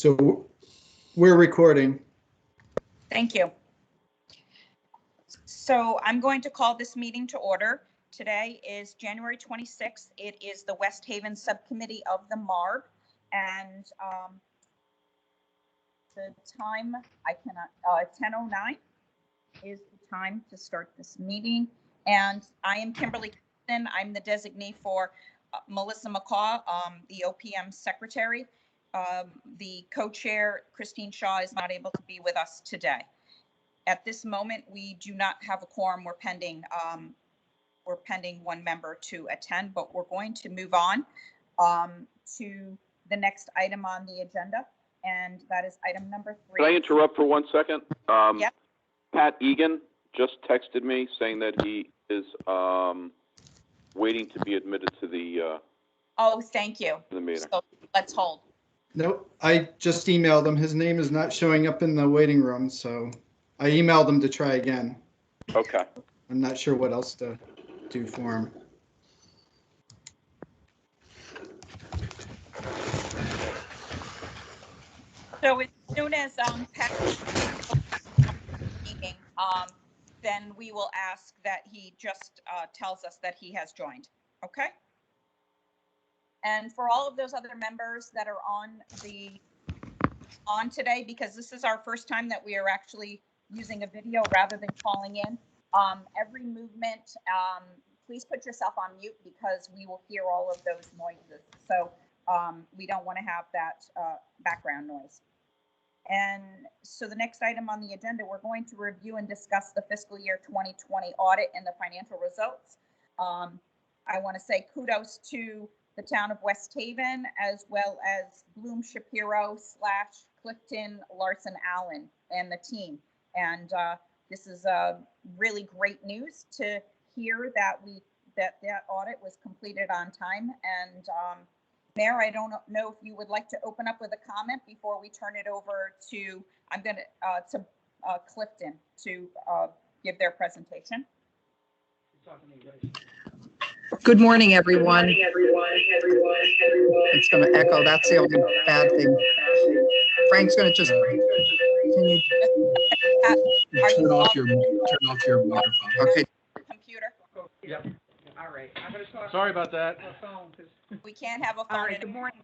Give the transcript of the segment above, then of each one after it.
So we're recording. Thank you. So I'm going to call this meeting to order. Today is January 26th. It is the West Haven Subcommittee of the MARB. And the time, 10:09 is the time to start this meeting. And I am Kimberly Kristen. I'm the designee for Melissa McCaw, the OPM secretary. The co-chair, Christine Shaw, is not able to be with us today. At this moment, we do not have a quorum. We're pending one member to attend, but we're going to move on to the next item on the agenda, and that is item number 3. Can I interrupt for 1 second? Yep. Pat Egan just texted me saying that he is waiting to be admitted to the Oh, thank you. the meeting. So let's hold. Nope, I just emailed him. His name is not showing up in the waiting room, so I emailed him to try again. Okay. I'm not sure what else to do for him. So as soon as Pat speaking, then we will ask that he just tells us that he has joined. Okay. And for all of those other members that are on today, because this is our first time that we are actually using a video rather than calling in, every movement, please put yourself on mute because we will hear all of those noises. So we don't want to have that background noise. And so the next item on the agenda, we're going to review and discuss the fiscal year 2020 audit and the financial results. I want to say kudos to the town of West Haven, as well as Bloom Shapiro / Clifton Larson Allen and the team. And this is really great news to hear that that audit was completed on time. And Mayor, I don't know if you would like to open up with a comment before we turn it over to Clifton to give their presentation. Good morning, everyone. It's going to echo. That's the only bad thing. Frank's going to just. Can you turn off your microphone? Okay. Computer. Yep. All right. I'm going to talk. Sorry about that. We can't have a phone. All right. Good morning.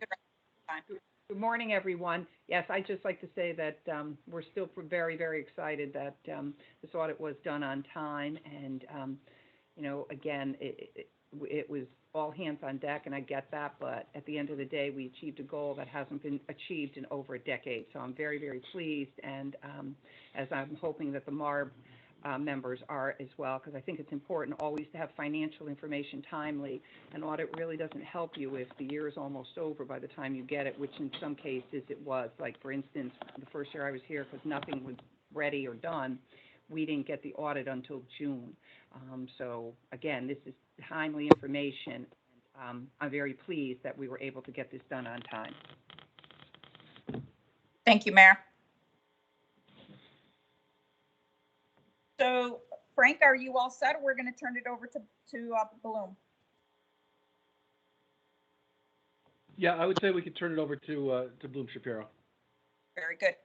Good morning, everyone. Yes, I'd just like to say that we're still very, very excited that this audit was done on time, and you know, again, it was all hands on deck, and I get that, but at the end of the day, we achieved a goal that hasn't been achieved in over a decade. So I'm very, very pleased, and as I'm hoping that the MARB members are as well, because I think it's important always to have financial information timely. An audit really doesn't help you if the year is almost over by the time you get it, which in some cases it was. Like, for instance, the first year I was here, because nothing was ready or done, we didn't get the audit until June. So again, this is timely information. And, I'm very pleased that we were able to get this done on time. Thank you, Mayor. So, Frank, are you all set? We're going to turn it over to Bloom. Yeah, I would say we could turn it over to Bloom Shapiro. Very good.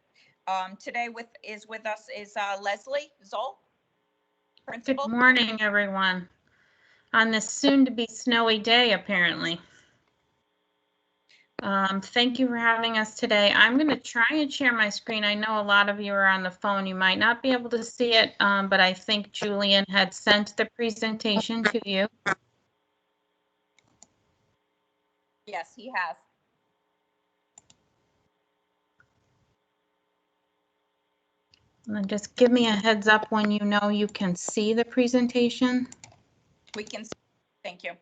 Today with us is Leslie Zoll, principal. Good morning, everyone. On this soon-to-be snowy day, apparently. Thank you for having us today. I'm going to try and share my screen. I know a lot of you are on the phone. You might not be able to see it, but I think Julian had sent the presentation to you. Yes, he has. And then just give me a heads up when you know you can see the presentation. We can. Thank you.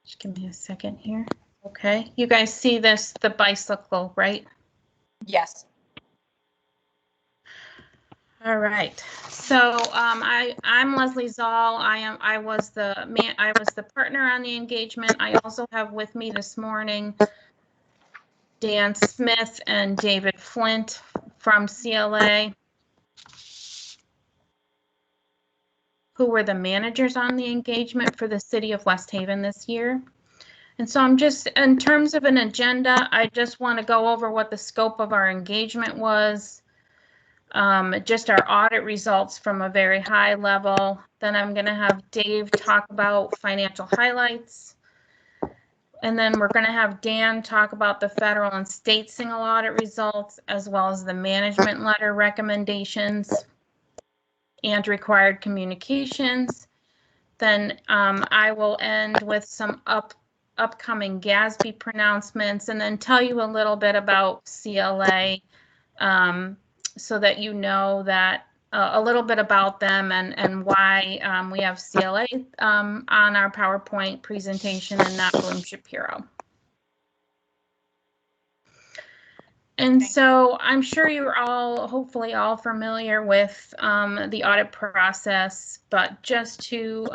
Just give me a second here. Okay, you guys see this, the bicycle, right? Yes. All right. So I'm Leslie Zoll. I was the partner on the engagement. I also have with me this morning Dan Smith and David Flint from CLA. who were the managers on the engagement for the city of West Haven this year. And so I'm just, in terms of an agenda, I just want to go over what the scope of our engagement was, just our audit results from a very high level. Then I'm going to have Dave talk about financial highlights. And then we're going to have Dan talk about the federal and state single audit results, as well as the management letter recommendations and required communications. Then I will end with some upcoming GASB pronouncements, and then tell you a little bit about CLA, so that you know that a little bit about them and why we have CLA on our PowerPoint presentation and not Bloom Shapiro. And so I'm sure you're all, hopefully all familiar with the audit process, but just to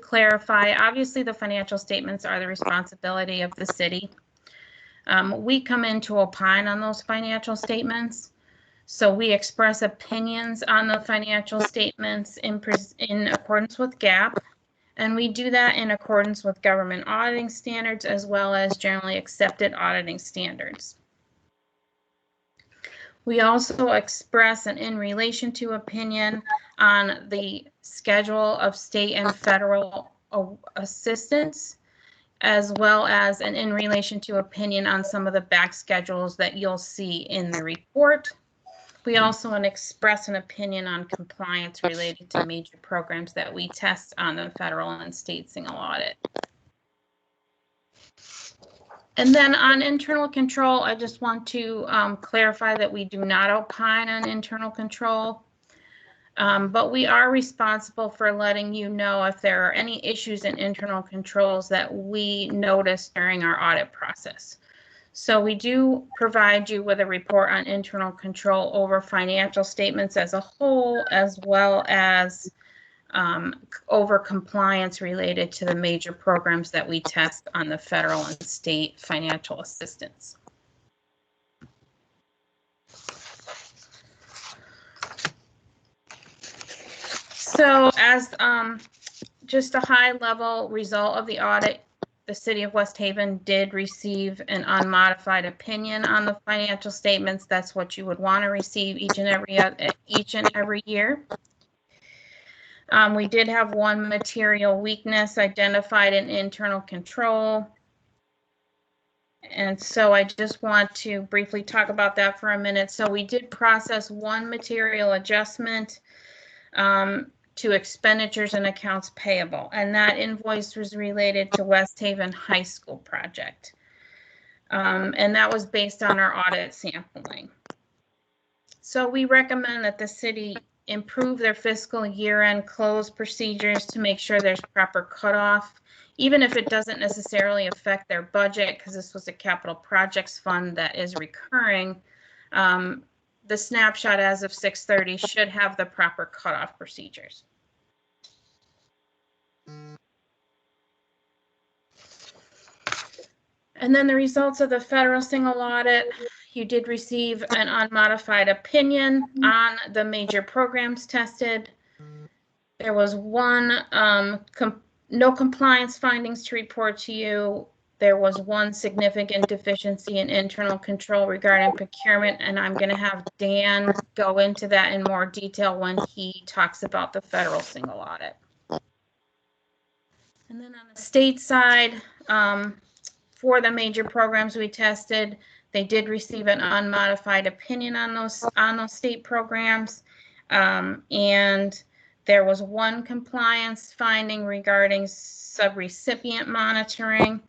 clarify, obviously the financial statements are the responsibility of the city. We come in to opine on those financial statements. So we express opinions on the financial statements in accordance with GAAP, and we do that in accordance with government auditing standards as well as generally accepted auditing standards. We also express an in relation to opinion on the schedule of state and federal assistance, as well as an in relation to opinion on some of the back schedules that you'll see in the report. We also express an opinion on compliance related to major programs that we test on the federal and state single audit. And then on internal control, I just want to clarify that we do not opine on internal control, but we are responsible for letting you know if there are any issues in internal controls that we notice during our audit process. So we do provide you with a report on internal control over financial statements as a whole, as well as over compliance related to the major programs that we test on the federal and state financial assistance. So as just a high level result of the audit, the city of West Haven did receive an unmodified opinion on the financial statements. That's what you would want to receive each and every year. We did have one material weakness identified in internal control. And so I just want to briefly talk about that for a minute. So we did process one material adjustment to expenditures and accounts payable, and that invoice was related to West Haven High School project. And that was based on our audit sampling. So we recommend that the city improve their fiscal year-end close procedures to make sure there's proper cutoff, even if it doesn't necessarily affect their budget, because this was a capital projects fund that is recurring. The snapshot as of 6/30 should have the proper cutoff procedures. And then the results of the federal single audit, you did receive an unmodified opinion on the major programs tested. There was one no compliance findings to report to you. There was one significant deficiency in internal control regarding procurement, and I'm going to have Dan go into that in more detail when he talks about the federal single audit. And then on the state side, for the major programs we tested, they did receive an unmodified opinion on those state programs, and there was one compliance finding regarding subrecipient monitoring.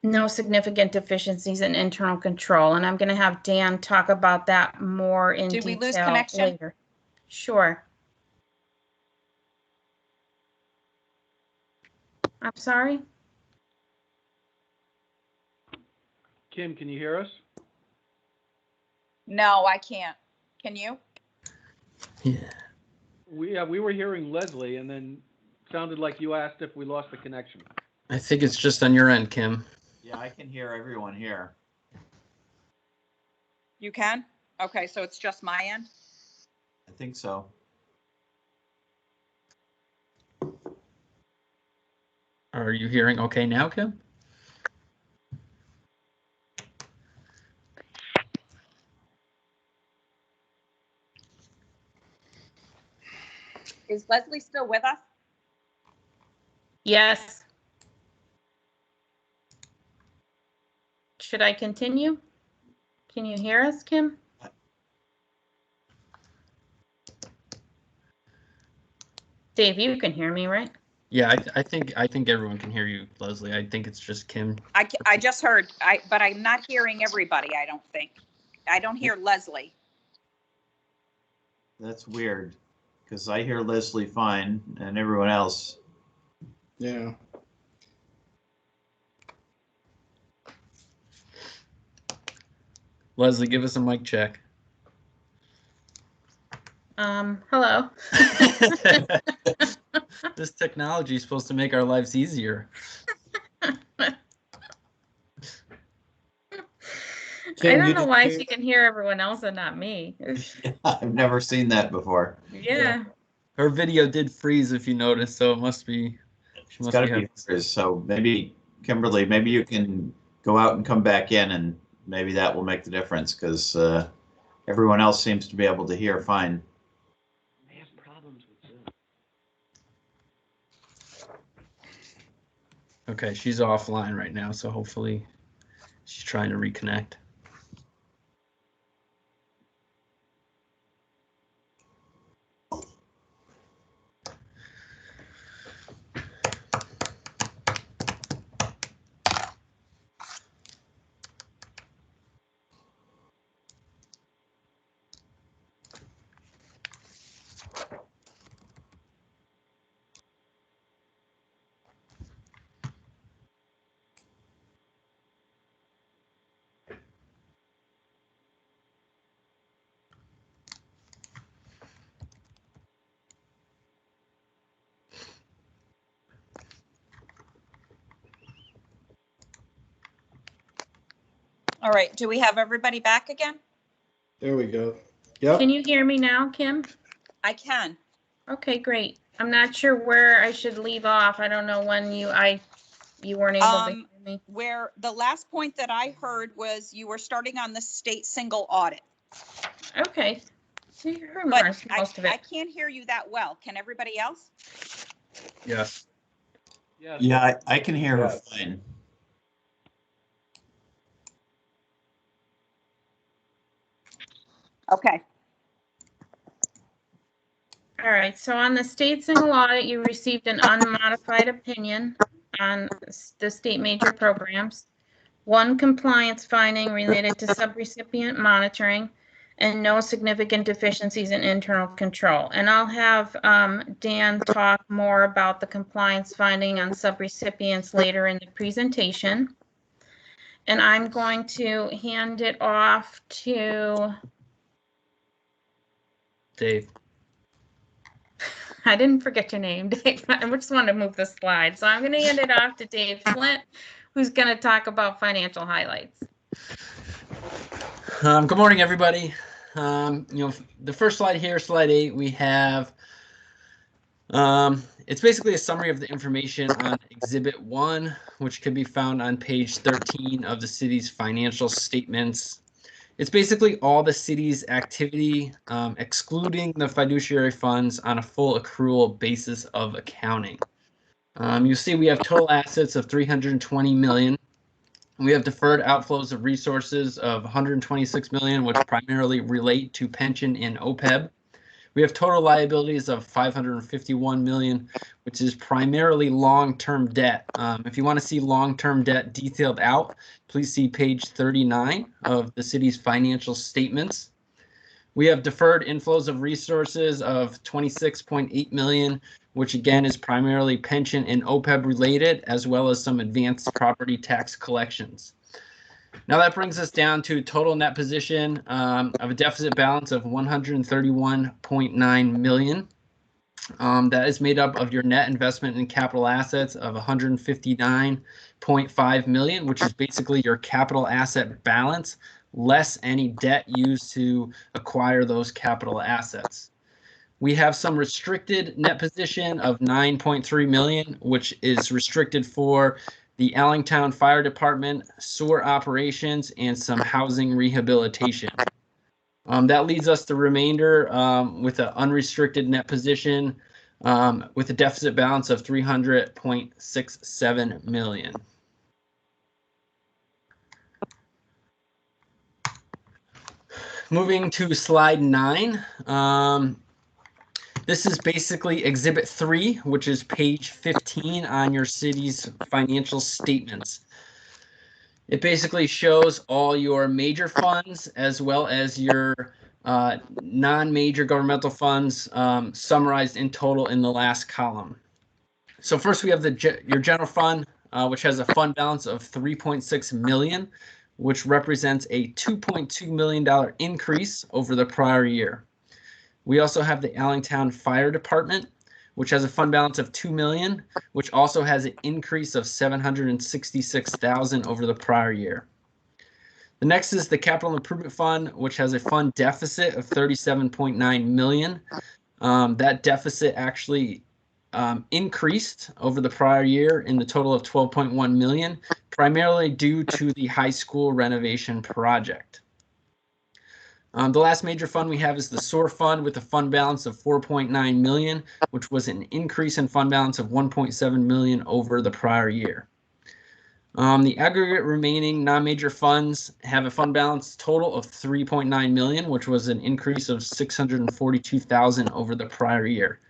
No significant deficiencies in internal control, and I'm going to have Dan talk about that more in detail. Did we lose connection? Later. Sure. I'm sorry? Kim, can you hear us? No, I can't. Can you? Yeah. We were hearing Leslie, and then sounded like you asked if we lost the connection. I think it's just on your end, Kim. Yeah, I can hear everyone here. You can? Okay, so it's just my end? I think so. Are you hearing okay now, Kim? Is Leslie still with us? Yes. Should I continue? Can you hear us, Kim? Dave, you can hear me, right? Yeah, I think everyone can hear you, Leslie. I think it's just Kim. I just heard, but I'm not hearing everybody, I don't think. I don't hear Leslie. That's weird, because I hear Leslie fine and everyone else. Yeah. Leslie, give us a mic check. Hello. This technology is supposed to make our lives easier. I Kim, don't you know didn't why hear- she can hear everyone else and not me. I've never seen that before. Yeah. Her video did freeze, if you noticed, so it must be. She It's must got be to having- be hers. So maybe, Kimberly, maybe you can go out and come back in, and maybe that will make the difference, because everyone else seems to be able to hear fine. I have problems with Zoom. Okay, she's offline right now, so hopefully she's trying to reconnect. All right, do we have everybody back again? There we go. Yep. Can you hear me now, Kim? I can. Okay, great. I'm not sure where I should leave off. I don't know when you weren't able to hear me. Where the last point that I heard was you were starting on the state single audit. Okay. So you heard But most of I it. can't hear you that well. Can everybody else? Yes. Yes. Yeah, I can hear her fine. Okay. All right, so on the state single audit, you received an unmodified opinion on the state major programs, one compliance finding related to subrecipient monitoring, and no significant deficiencies in internal control. And I'll have Dan talk more about the compliance finding on subrecipients later in the presentation. And I'm going to hand it off to, Dave. I didn't forget your name, Dave. I just wanted to move the slide. So I'm going to hand it off to Dave Flint, who's going to talk about financial highlights. Good morning, everybody. The first slide here, slide 8, we have, it's basically a summary of the information on Exhibit 1, which can be found on page 13 of the city's financial statements. It's basically all the city's activity, excluding the fiduciary funds on a full accrual basis of accounting. You'll see we have total assets of $320 million. We have deferred outflows of resources of $126 million, which primarily relate to pension and OPEB. We have total liabilities of $551 million, which is primarily long-term debt. If you want to see long-term debt detailed out, please see page 39 of the city's financial statements. We have deferred inflows of resources of $26.8 million, which again is primarily pension and OPEB related, as well as some advanced property tax collections. Now that brings us down to total net position of a deficit balance of $131.9 million. That is made up of your net investment in capital assets of $159.5 million, which is basically your capital asset balance less any debt used to acquire those capital assets. We have some restricted net position of 9.3 million, which is restricted for the Allentown Fire Department, sewer operations, and some housing rehabilitation. That leads us the remainder with an unrestricted net position with a deficit balance of 300.67 million. Moving to slide 9. This is basically Exhibit 3, which is page 15 on your city's financial statements. It basically shows all your major funds as well as your non-major governmental funds summarized in total in the last column. So first we have your general fund, which has a fund balance of 3.6 million, which represents a $2.2 million increase over the prior year. We also have the Allentown Fire Department, which has a fund balance of 2 million, which also has an increase of 766,000 over the prior year. The next is the Capital Improvement Fund, which has a fund deficit of 37.9 million. That deficit actually increased over the prior year in the total of 12.1 million, primarily due to the high school renovation project. The last major fund we have is the Soar Fund with a fund balance of 4.9 million, which was an increase in fund balance of 1.7 million over the prior year. The aggregate remaining non-major funds have a fund balance total of 3.9 million, which was an increase of 642,000 over the prior year.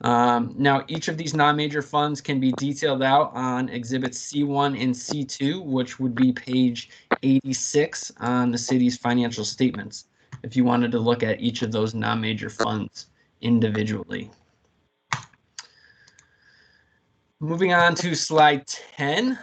Now, each of these non-major funds can be detailed out on exhibits C1 and C2, which would be page 86 on the city's financial statements, if you wanted to look at each of those non-major funds individually. Moving on to slide 10,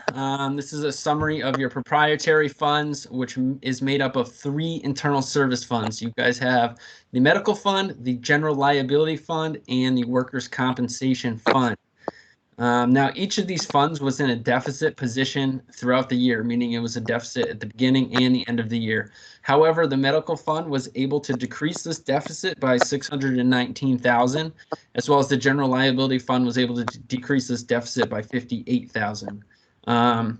this is a summary of your proprietary funds, which is made up of 3 internal service funds. You guys have the medical fund, the general liability fund, and the workers' compensation fund. Now, each of these funds was in a deficit position throughout the year, meaning it was a deficit at the beginning and the end of the year. However, the medical fund was able to decrease this deficit by 619,000, as well as the general liability fund was able to decrease this deficit by 58,000. The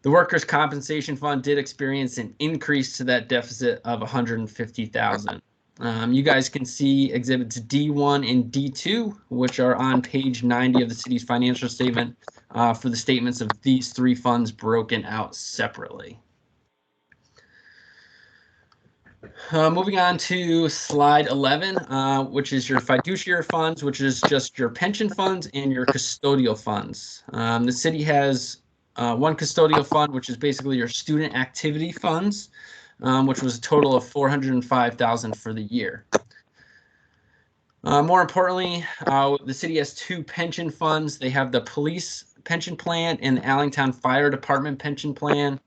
workers' compensation fund did experience an increase to that deficit of 150,000. You guys can see exhibits D1 and D2, which are on page 90 of the city's financial statement for the statements of these 3 funds broken out separately. Moving on to slide 11, which is your fiduciary funds, which is just your pension funds and your custodial funds. The city has 1 custodial fund, which is basically your student activity funds, which was a total of 405,000 for the year. More importantly, the city has 2 pension funds. They have the police pension plan and the Allentown Fire Department pension plan.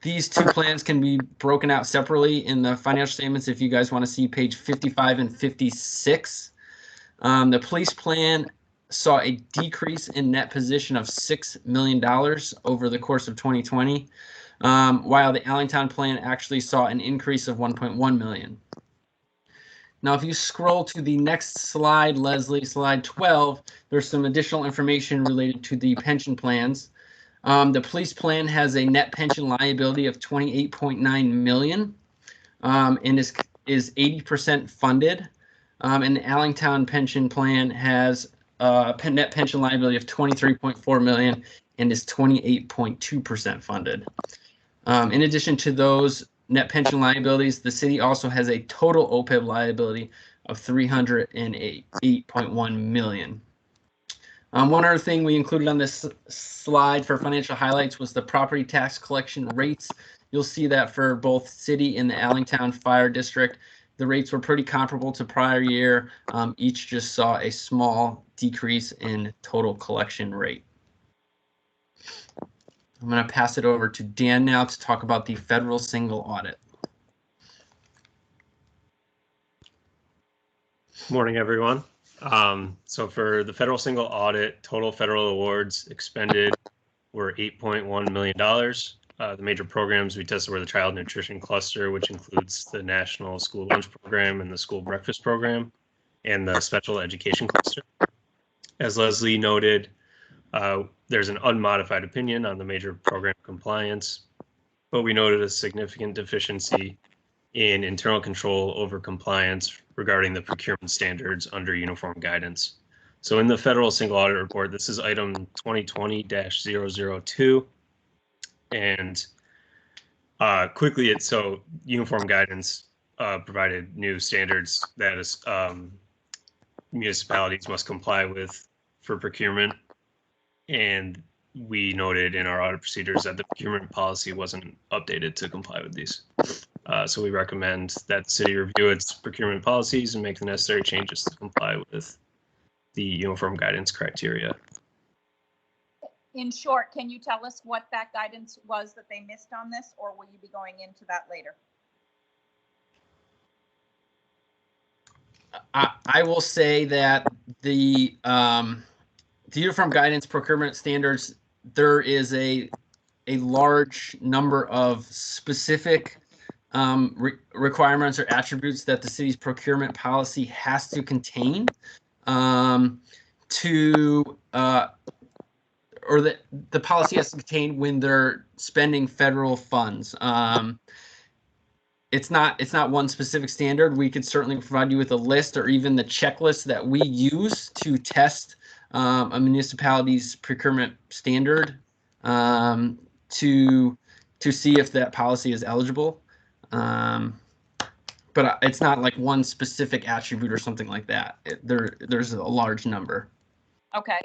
These 2 plans can be broken out separately in the financial statements if you guys want to see page 55 and 56. The police plan saw a decrease in net position of $6 million over the course of 2020. While the Allentown plan actually saw an increase of 1.1 million. Now, if you scroll to the next slide, Leslie, slide 12, there's some additional information related to the pension plans. The police plan has a net pension liability of 28.9 million and is 80% funded. And the Allentown pension plan has a net pension liability of 23.4 million and is 28.2% funded. In addition to those net pension liabilities, the city also has a total OPEB liability of 308.1 million. One other thing we included on this slide for financial highlights was the property tax collection rates. You'll see that for both city and the Allentown Fire District, the rates were pretty comparable to prior year. Each just saw a small decrease in total collection rate. I'm going to pass it over to Dan now to talk about the federal single audit. Morning, everyone. So for the federal single audit, total federal awards expended were $8.1 million. The major programs we tested were the Child Nutrition Cluster, which includes the National School Lunch Program and the School Breakfast Program, and the Special Education Cluster. As Leslie noted, there's an unmodified opinion on the major program compliance, but we noted a significant deficiency in internal control over compliance regarding the procurement standards under uniform guidance. So in the federal single audit report, this is item 2020-002. And quickly, so uniform guidance provided new standards that is, municipalities must comply with for procurement. And we noted in our audit procedures that the procurement policy wasn't updated to comply with these. So we recommend that the city review its procurement policies and make the necessary changes to comply with the uniform guidance criteria. In short, can you tell us what that guidance was that they missed on this, or will you be going into that later? I will say that the uniform guidance procurement standards, there is a large number of specific requirements or attributes that the city's procurement policy has to contain or that the policy has to contain when they're spending federal funds. It's not one specific standard. We could certainly provide you with a list or even the checklist that we use to test a municipality's procurement standard to see if that policy is eligible. But it's not like one specific attribute or something like that. There's a large number. Okay,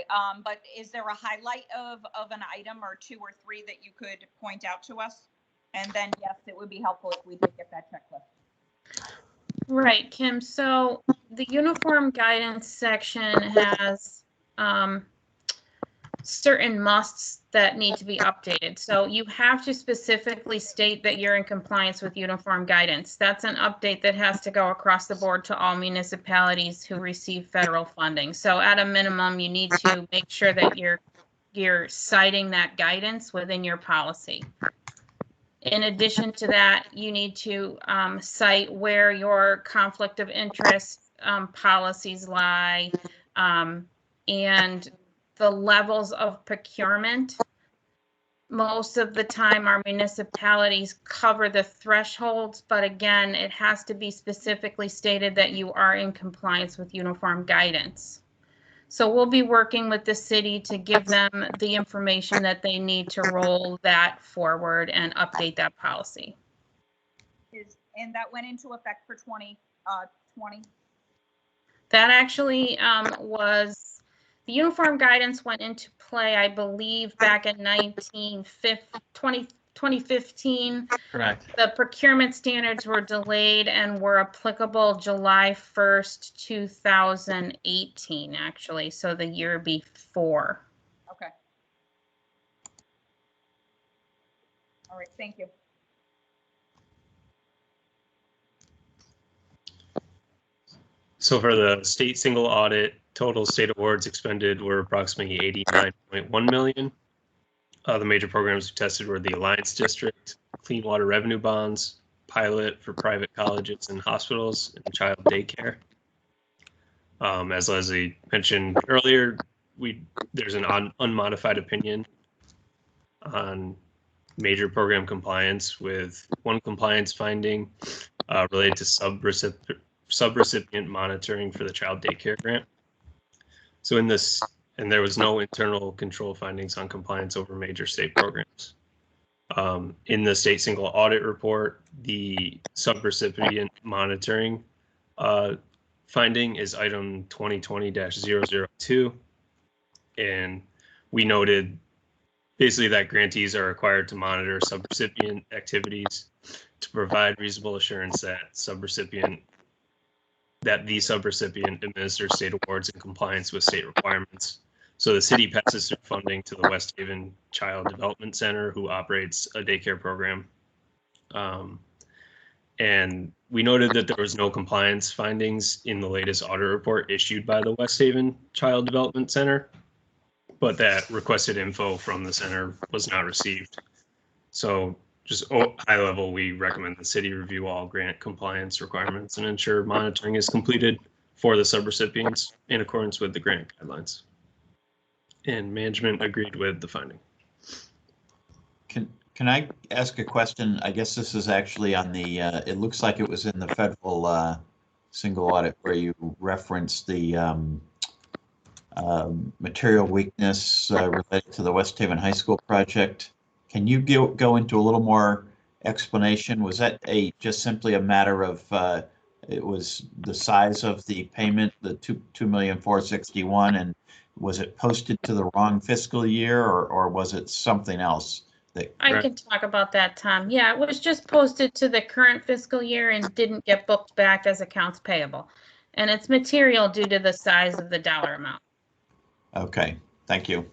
but is there a highlight of an item or two or three that you could point out to us? And then, yes, it would be helpful if we did get that checklist. Right, Kim. So the uniform guidance section has certain musts that need to be updated. So you have to specifically state that you're in compliance with uniform guidance. That's an update that has to go across the board to all municipalities who receive federal funding. So at a minimum, you need to make sure that you're citing that guidance within your policy. In addition to that, you need to cite where your conflict of interest policies lie and the levels of procurement. Most of the time, our municipalities cover the thresholds, but again, it has to be specifically stated that you are in compliance with uniform guidance. So we'll be working with the city to give them the information that they need to roll that forward and update that policy. And that went into effect for 2020? That actually was, the uniform guidance went into play, I believe, back in 2015. Correct. The procurement standards were delayed and were applicable July 1st, 2018, actually, so the year before. Okay. All right, thank you. So for the state single audit, total state awards expended were approximately 89.1 million. The major programs we tested were the Alliance District, Clean Water Revenue Bonds, pilot for private colleges and hospitals, and child daycare. As Leslie mentioned earlier, there's an unmodified opinion on major program compliance, with one compliance finding related to subrecipient monitoring for the child daycare grant. So in this, and there was no internal control findings on compliance over major state programs. In the state single audit report, the subrecipient monitoring finding is item 2020-002. And we noted basically that grantees are required to monitor subrecipient activities to provide reasonable assurance that the subrecipient administers state awards in compliance with state requirements. So the city passes through funding to the West Haven Child Development Center, who operates a daycare program. And we noted that there was no compliance findings in the latest audit report issued by the West Haven Child Development Center, but that requested info from the center was not received. So just high level, we recommend the city review all grant compliance requirements and ensure monitoring is completed for the subrecipients in accordance with the grant guidelines. And management agreed with the finding. Can I ask a question? I guess this is actually on the, it looks like it was in the federal single audit where you referenced the material weakness related to the West Haven High School project. Can you go into a little more explanation? Was that just simply a matter of it was the size of the payment, the $2,461,000, and was it posted to the wrong fiscal year, or was it something else? I can talk about that, Tom. Yeah, it was just posted to the current fiscal year and didn't get booked back as accounts payable. And it's material due to the size of the dollar amount. Okay, thank you.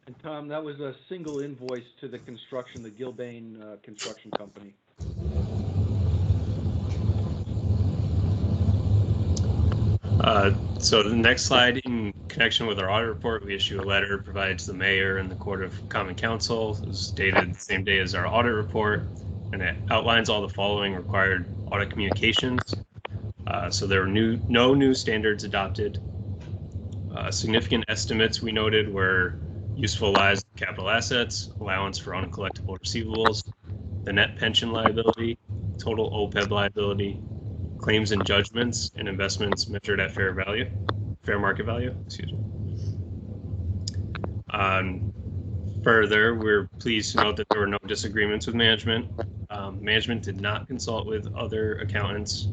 And Tom, that was a single invoice to the construction, the Gilbane Construction Company. So the next slide, in connection with our audit report, we issue a letter provided to the mayor and the Court of Common Council. It was dated the same day as our audit report, and it outlines all the following required audit communications. So there were no new standards adopted. Significant estimates we noted were useful lives of capital assets, allowance for uncollectible receivables, the net pension liability, total OPEB liability, claims and judgments, and investments measured at fair market value, excuse me. Further, we're pleased to note that there were no disagreements with management. Management did not consult with other accountants.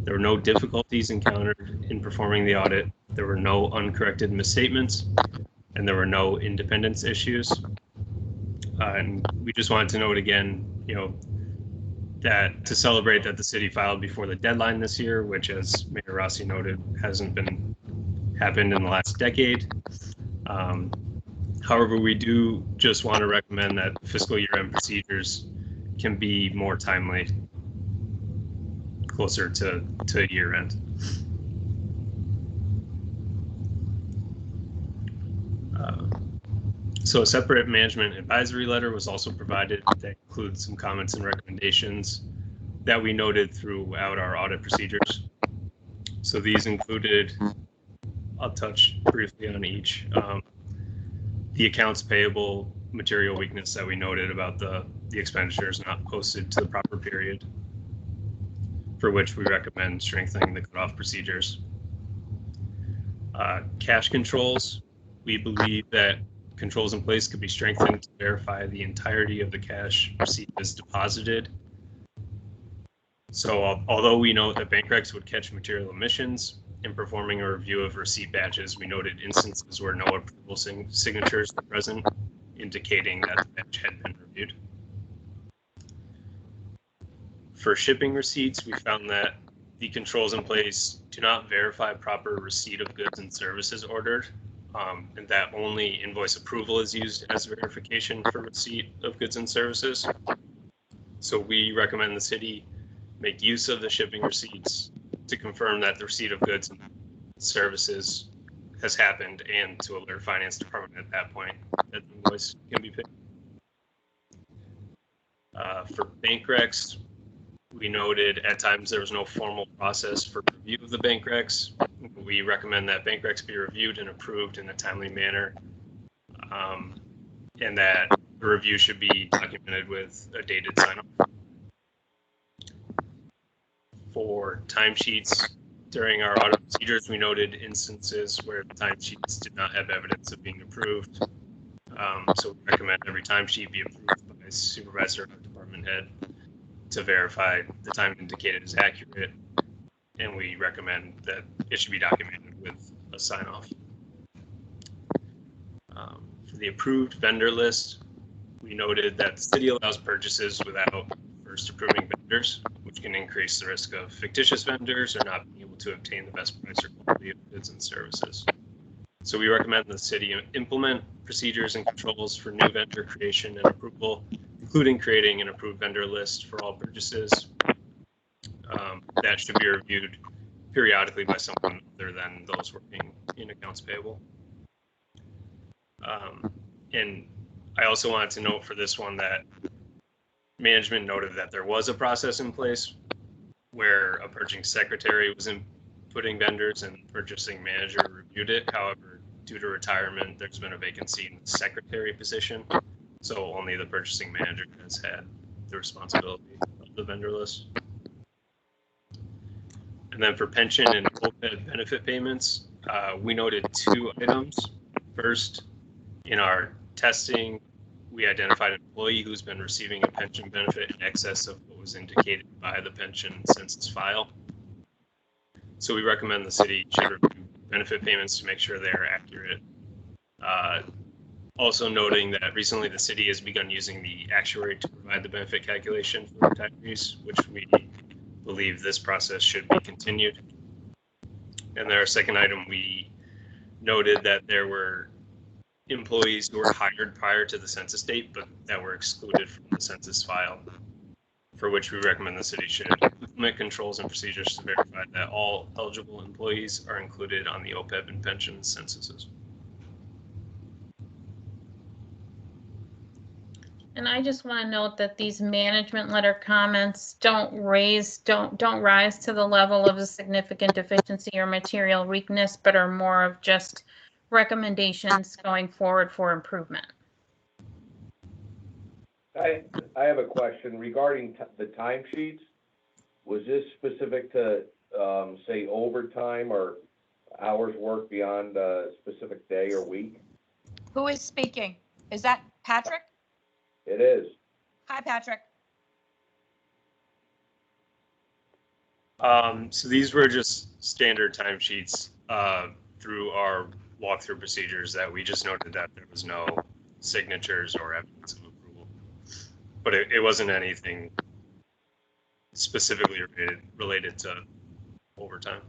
There were no difficulties encountered in performing the audit. There were no uncorrected misstatements, and there were no independence issues. And we just wanted to note again, that to celebrate that the city filed before the deadline this year, which, as Mayor Rossi noted, hasn't happened in the last decade. However, we do just want to recommend that fiscal year-end procedures can be more timely, closer to year-end. So a separate management advisory letter was also provided that includes some comments and recommendations that we noted throughout our audit procedures. So these included, I'll touch briefly on each, the accounts payable material weakness that we noted about the expenditures not posted to the proper period, for which we recommend strengthening the cutoff procedures. Cash controls, we believe that controls in place could be strengthened to verify the entirety of the cash received is deposited. So although we note that Bankracks would catch material omissions, in performing a review of receipt batches, we noted instances where no approval signatures were present, indicating that the batch had been reviewed. For shipping receipts, we found that the controls in place do not verify proper receipt of goods and services ordered, and that only invoice approval is used as verification for receipt of goods and services. So we recommend the city make use of the shipping receipts to confirm that the receipt of goods and services has happened, and to alert finance department at that point that the invoice can be paid. For Bankracks, we noted at times there was no formal process for review of the Bankracks. We recommend that Bankracks be reviewed and approved in a timely manner, and that the review should be documented with a dated sign-off. For timesheets, during our audit procedures, we noted instances where the timesheets did not have evidence of being approved. So we recommend every timesheet be approved by a supervisor or department head to verify the time indicated is accurate, and we recommend that it should be documented with a sign-off. For the approved vendor list, we noted that the city allows purchases without first approving vendors, which can increase the risk of fictitious vendors or not being able to obtain the best price or quality of goods and services. So we recommend the city implement procedures and controls for new vendor creation and approval, including creating an approved vendor list for all purchases. That should be reviewed periodically by someone other than those working in accounts payable. And I also wanted to note for this one that management noted that there was a process in place where a purchasing secretary was inputting vendors and purchasing manager reviewed it. However, due to retirement, there's been a vacancy in the secretary position. So only the purchasing manager has had the responsibility of the vendor list. And then for pension and OPEB benefit payments, we noted 2 items. First, in our testing, we identified an employee who's been receiving a pension benefit in excess of what was indicated by the pension census file. So we recommend the city should review benefit payments to make sure they're accurate. Also noting that recently the city has begun using the actuary to provide the benefit calculation for retirees, which we believe this process should be continued. And then our second item, we noted that there were employees who were hired prior to the census date, but that were excluded from the census file, for which we recommend the city should implement controls and procedures to verify that all eligible employees are included on the OPEB and pension censuses. And I just want to note that these management letter comments don't rise to the level of a significant deficiency or material weakness, but are more of just recommendations going forward for improvement. I have a question regarding the timesheets. Was this specific to, say, overtime or hours worked beyond a specific day or week? Who is speaking? Is that Patrick? It is. Hi, Patrick. So these were just standard timesheets through our walkthrough procedures that we just noted that there was no signatures or evidence of approval. But it wasn't anything specifically related to overtime.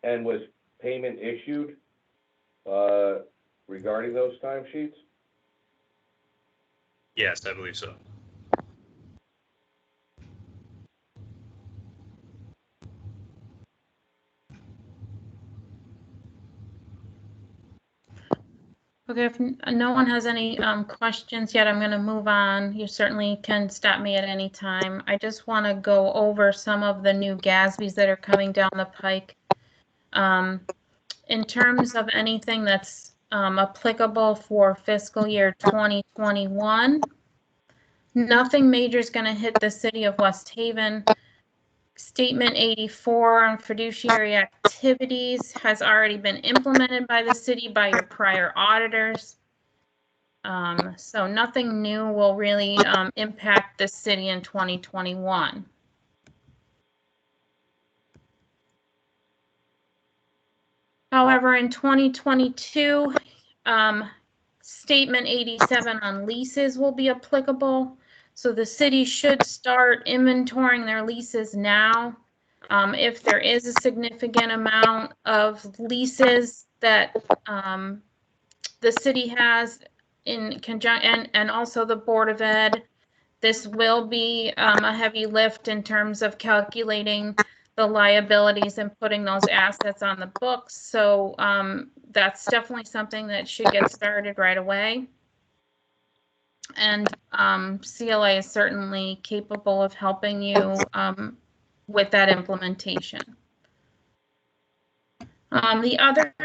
And was payment issued regarding those timesheets? Yes, I believe so. Okay, if no one has any questions yet, I'm going to move on. You certainly can stop me at any time. I just want to go over some of the new GASBs that are coming down the pike. In terms of anything that's applicable for fiscal year 2021, nothing major is going to hit the city of West Haven. Statement 84 on fiduciary activities has already been implemented by the city by your prior auditors. So nothing new will really impact the city in 2021. However, in 2022, Statement 87 on leases will be applicable. So the city should start inventorying their leases now. If there is a significant amount of leases that the city has in conjunction, and also the Board of Ed, this will be a heavy lift in terms of calculating the liabilities and putting those assets on the books. So that's definitely something that should get started right away. And CLA is certainly capable of helping you with that implementation. The other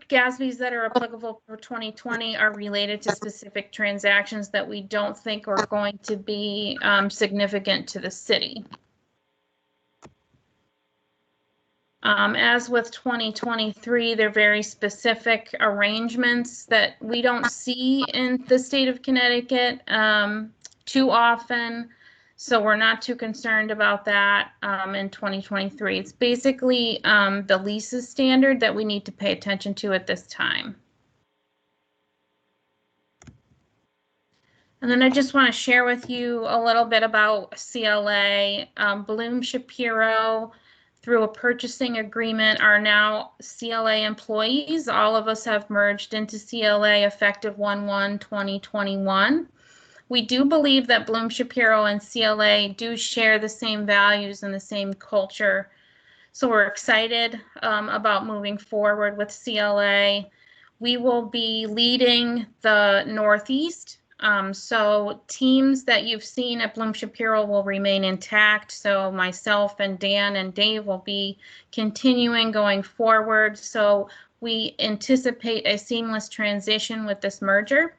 GASBs that are applicable for 2020 are related to specific transactions that we don't think are going to be significant to the city. As with 2023, they're very specific arrangements that we don't see in the state of Connecticut too often. So we're not too concerned about that in 2023. It's basically the leases standard that we need to pay attention to at this time. And then I just want to share with you a little bit about CLA. Bloom Shapiro, through a purchasing agreement, are now CLA employees. All of us have merged into CLA effective 1/1/2021. We do believe that Bloom Shapiro and CLA do share the same values and the same culture. So we're excited about moving forward with CLA. We will be leading the Northeast. So teams that you've seen at Bloom Shapiro will remain intact. So myself and Dan and Dave will be continuing going forward. So we anticipate a seamless transition with this merger.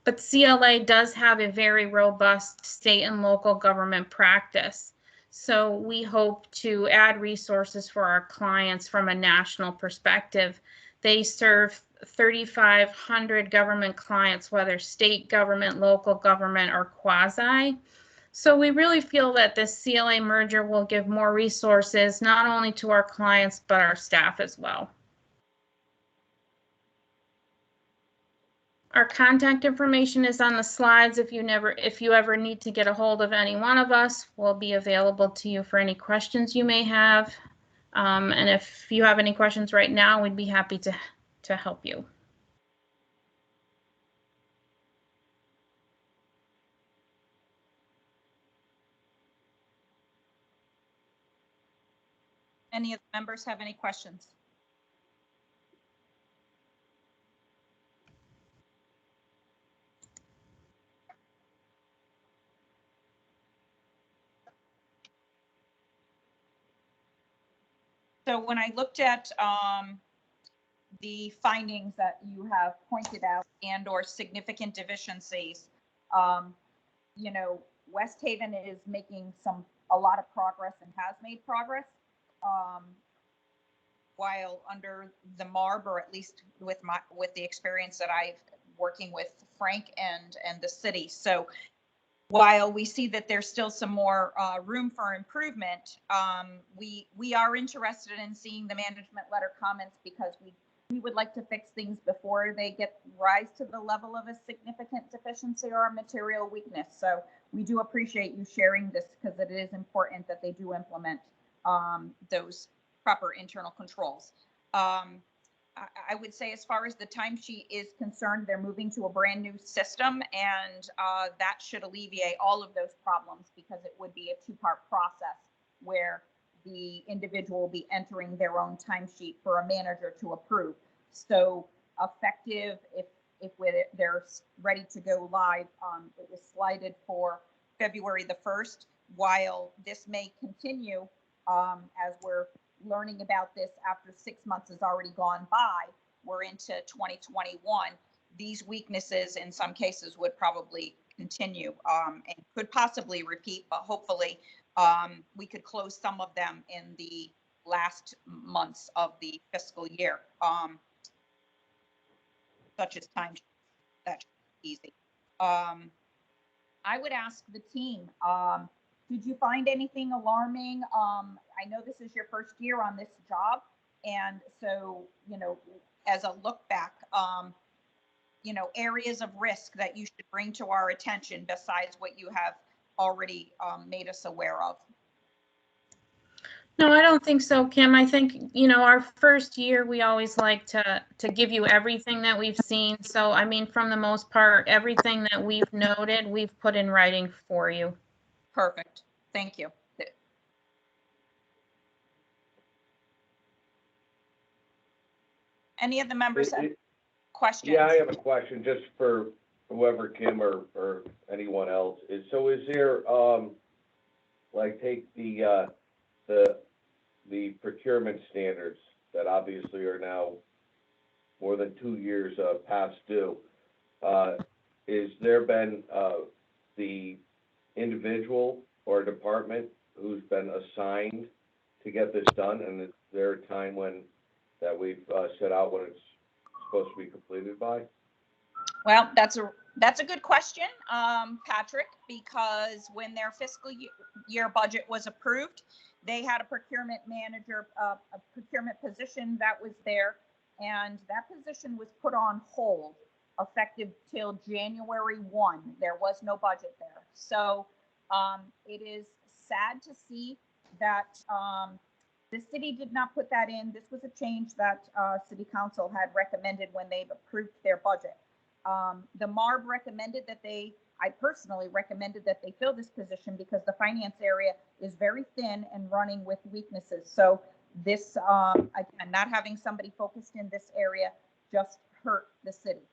But CLA does have a very robust state and local government practice. So we hope to add resources for our clients from a national perspective. They serve 3,500 government clients, whether state government, local government, or quasi. So we really feel that this CLA merger will give more resources, not only to our clients, but our staff as well. Our contact information is on the slides. If you ever need to get a hold of any one of us, we'll be available to you for any questions you may have. And if you have any questions right now, we'd be happy to help you. Any of the members have any questions? So when I looked at the findings that you have pointed out and or significant deficiencies, you know, West Haven is making a lot of progress and has made progress, while under the MARB, or at least with the experience that I've working with Frank and the city. So while we see that there's still some more room for improvement, we are interested in seeing the management letter comments, because we would like to fix things before they rise to the level of a significant deficiency or a material weakness. So we do appreciate you sharing this, because it is important that they do implement those proper internal controls. I would say, as far as the timesheet is concerned, they're moving to a brand new system, and that should alleviate all of those problems, because it would be a two-part process where the individual will be entering their own timesheet for a manager to approve. So effective, if they're ready to go live, it was slated for February the 1st. While this may continue, as we're learning about this after 6 months has already gone by, we're into 2021. These weaknesses in some cases would probably continue and could possibly repeat, but hopefully we could close some of them in the last months of the fiscal year, such as time. That's easy. I would ask the team, did you find anything alarming? I know this is your first year on this job, and so, you know, as a look back, you know, areas of risk that you should bring to our attention besides what you have already made us aware of. No, I don't think so, Kim. I think, you know, our first year, we always like to give you everything that we've seen. So, I mean, from the most part, everything that we've noted, we've put in writing for you. Perfect. Thank you. Any of the members have questions? Yeah, I have a question just for whoever, Kim or anyone else. Is there, like, take the procurement standards that obviously are now more than 2 years past due. Is there been the individual or department who's been assigned to get this done, and is there a time that we've set out when it's supposed to be completed by? Well, that's a good question, Patrick, because when their fiscal year budget was approved, they had a procurement manager, a procurement position that was there, and that position was put on hold effective till January 1. There was no budget there. So it is sad to see that the city did not put that in. This was a change that City Council had recommended when they've approved their budget. The MARB recommended that I personally recommended that they fill this position because the finance area is very thin and running with weaknesses. So this, again, not having somebody focused in this area just hurt the city,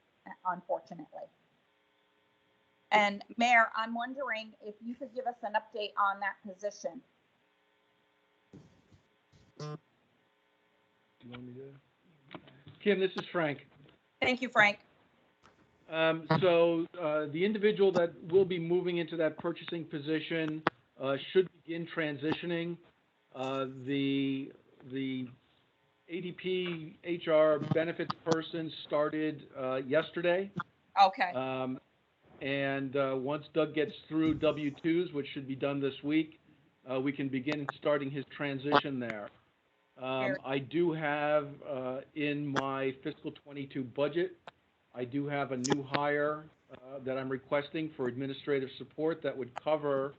unfortunately. And Mayor, I'm wondering if you could give us an update on that position. Kim, this is Frank. Thank you, Frank. The individual that will be moving into that purchasing position should begin transitioning. The ADP HR benefits person started yesterday. Okay. Once Doug gets through W-2s, which should be done this week, we can begin starting his transition there. I do have in my fiscal 22 budget, I do have a new hire that I'm requesting for administrative support that would cover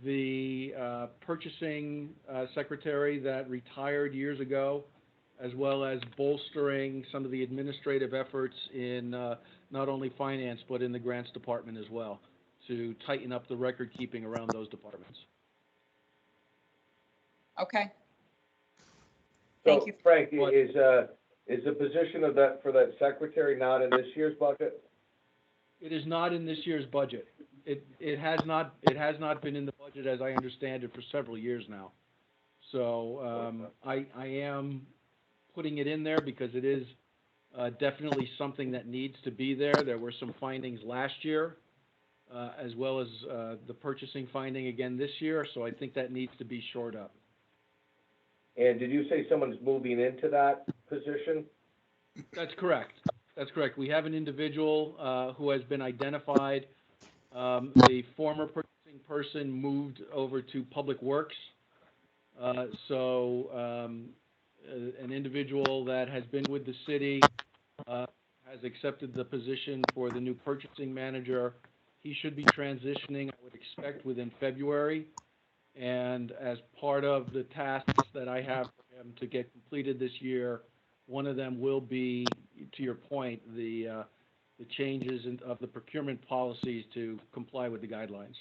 the purchasing secretary that retired years ago, as well as bolstering some of the administrative efforts in not only finance, but in the grants department as well, to tighten up the record keeping around those departments. Okay. So, Thank you. Frank, is the position of that, for that secretary not in this year's budget? It is not in this year's budget. It has not been in the budget, as I understand it, for several years now. So I am putting it in there because it is definitely something that needs to be there. There were some findings last year, as well as the purchasing finding again this year. So I think that needs to be shored up. And did you say someone's moving into that position? That's correct. That's correct. We have an individual who has been identified. The former purchasing person moved over to Public Works. An individual that has been with the city has accepted the position for the new purchasing manager. He should be transitioning, I would expect, within February. And as part of the tasks that I have for him to get completed this year, one of them will be, to your point, the changes of the procurement policies to comply with the guidelines.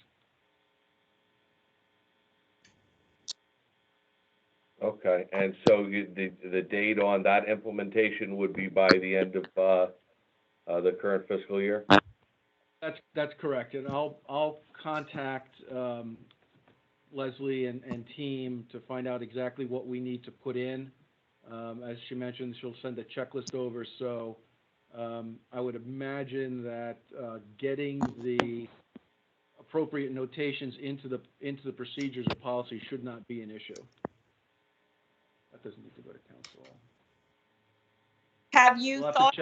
Okay, and so the date on that implementation would be by the end of the current fiscal year? That's correct, and I'll contact Leslie and team to find out exactly what we need to put in. As she mentioned, she'll send a checklist over, so I would imagine that getting the appropriate notations into the procedures or policy should not be an issue. That doesn't need to go to council. Have you thought?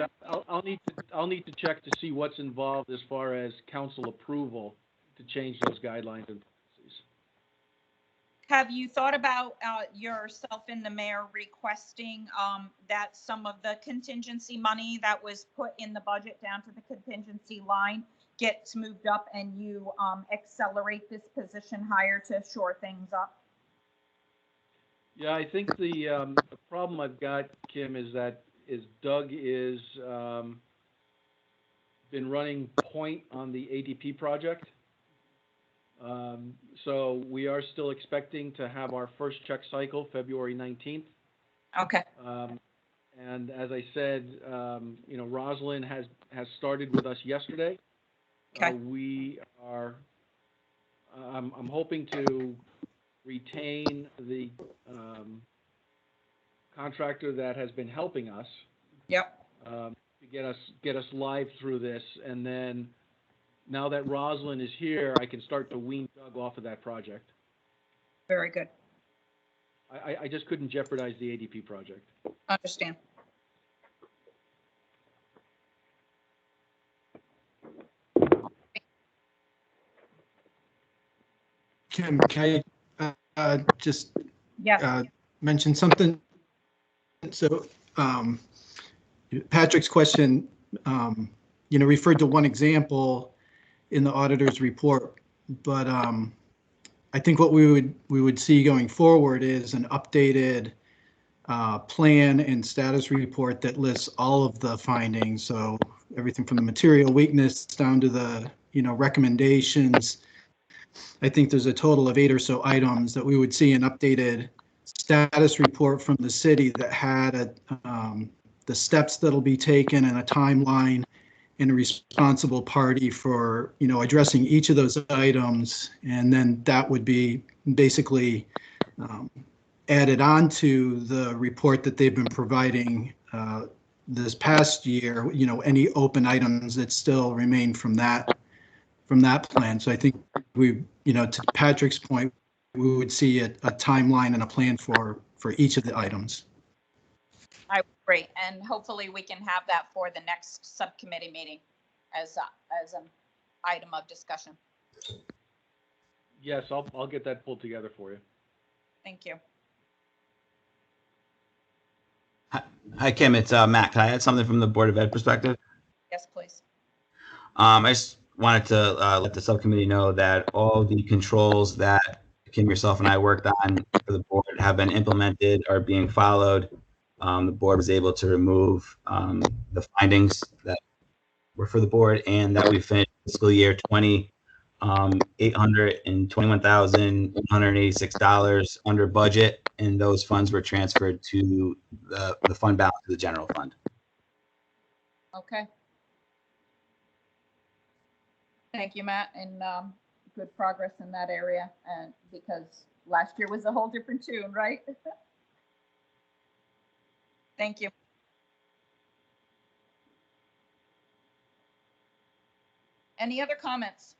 I'll need to check to see what's involved as far as council approval to change those guidelines and policies. Have you thought about yourself and the mayor requesting that some of the contingency money that was put in the budget down to the contingency line gets moved up and you accelerate this position hire to shore things up? Yeah, I think the problem I've got, Kim, is Doug is been running point on the ADP project. So we are still expecting to have our first check cycle February 19th. Okay. And as I said, Rosalind has started with us yesterday. Okay. We are, I'm hoping to retain the contractor that has been helping us. Yep. To get us live through this, and then now that Rosalind is here, I can start to wean Doug off of that project. Very good. I just couldn't jeopardize the ADP project. Understand. Kim, can I just Yes. mention something? So Patrick's question, referred to one example in the auditor's report, but I think what we would see going forward is an updated plan and status report that lists all of the findings. So everything from the material weakness down to the recommendations. I think there's a total of 8 or so items that we would see an updated status report from the city that had the steps that'll be taken and a timeline and a responsible party for, addressing each of those items. And then that would be basically added on to the report that they've been providing this past year, any open items that still remain from that plan. So I think to Patrick's point, we would see a timeline and a plan for each of the items. I agree, and hopefully we can have that for the next subcommittee meeting as an item of discussion. Yes, I'll get that pulled together for you. Thank you. Hi, Kim. It's Matt. Can I add something from the Board of Ed perspective? Yes, please. I just wanted to let the subcommittee know that all the controls that Kim, yourself, and I worked on for the board have been implemented, are being followed. The board was able to remove the findings that were for the board, and that we finished fiscal year 20, $821,186 under budget, and those funds were transferred to the fund balance of the general fund. Okay. Thank you, Matt, and good progress in that area, and because last year was a whole different tune, right? Thank you. Any other comments?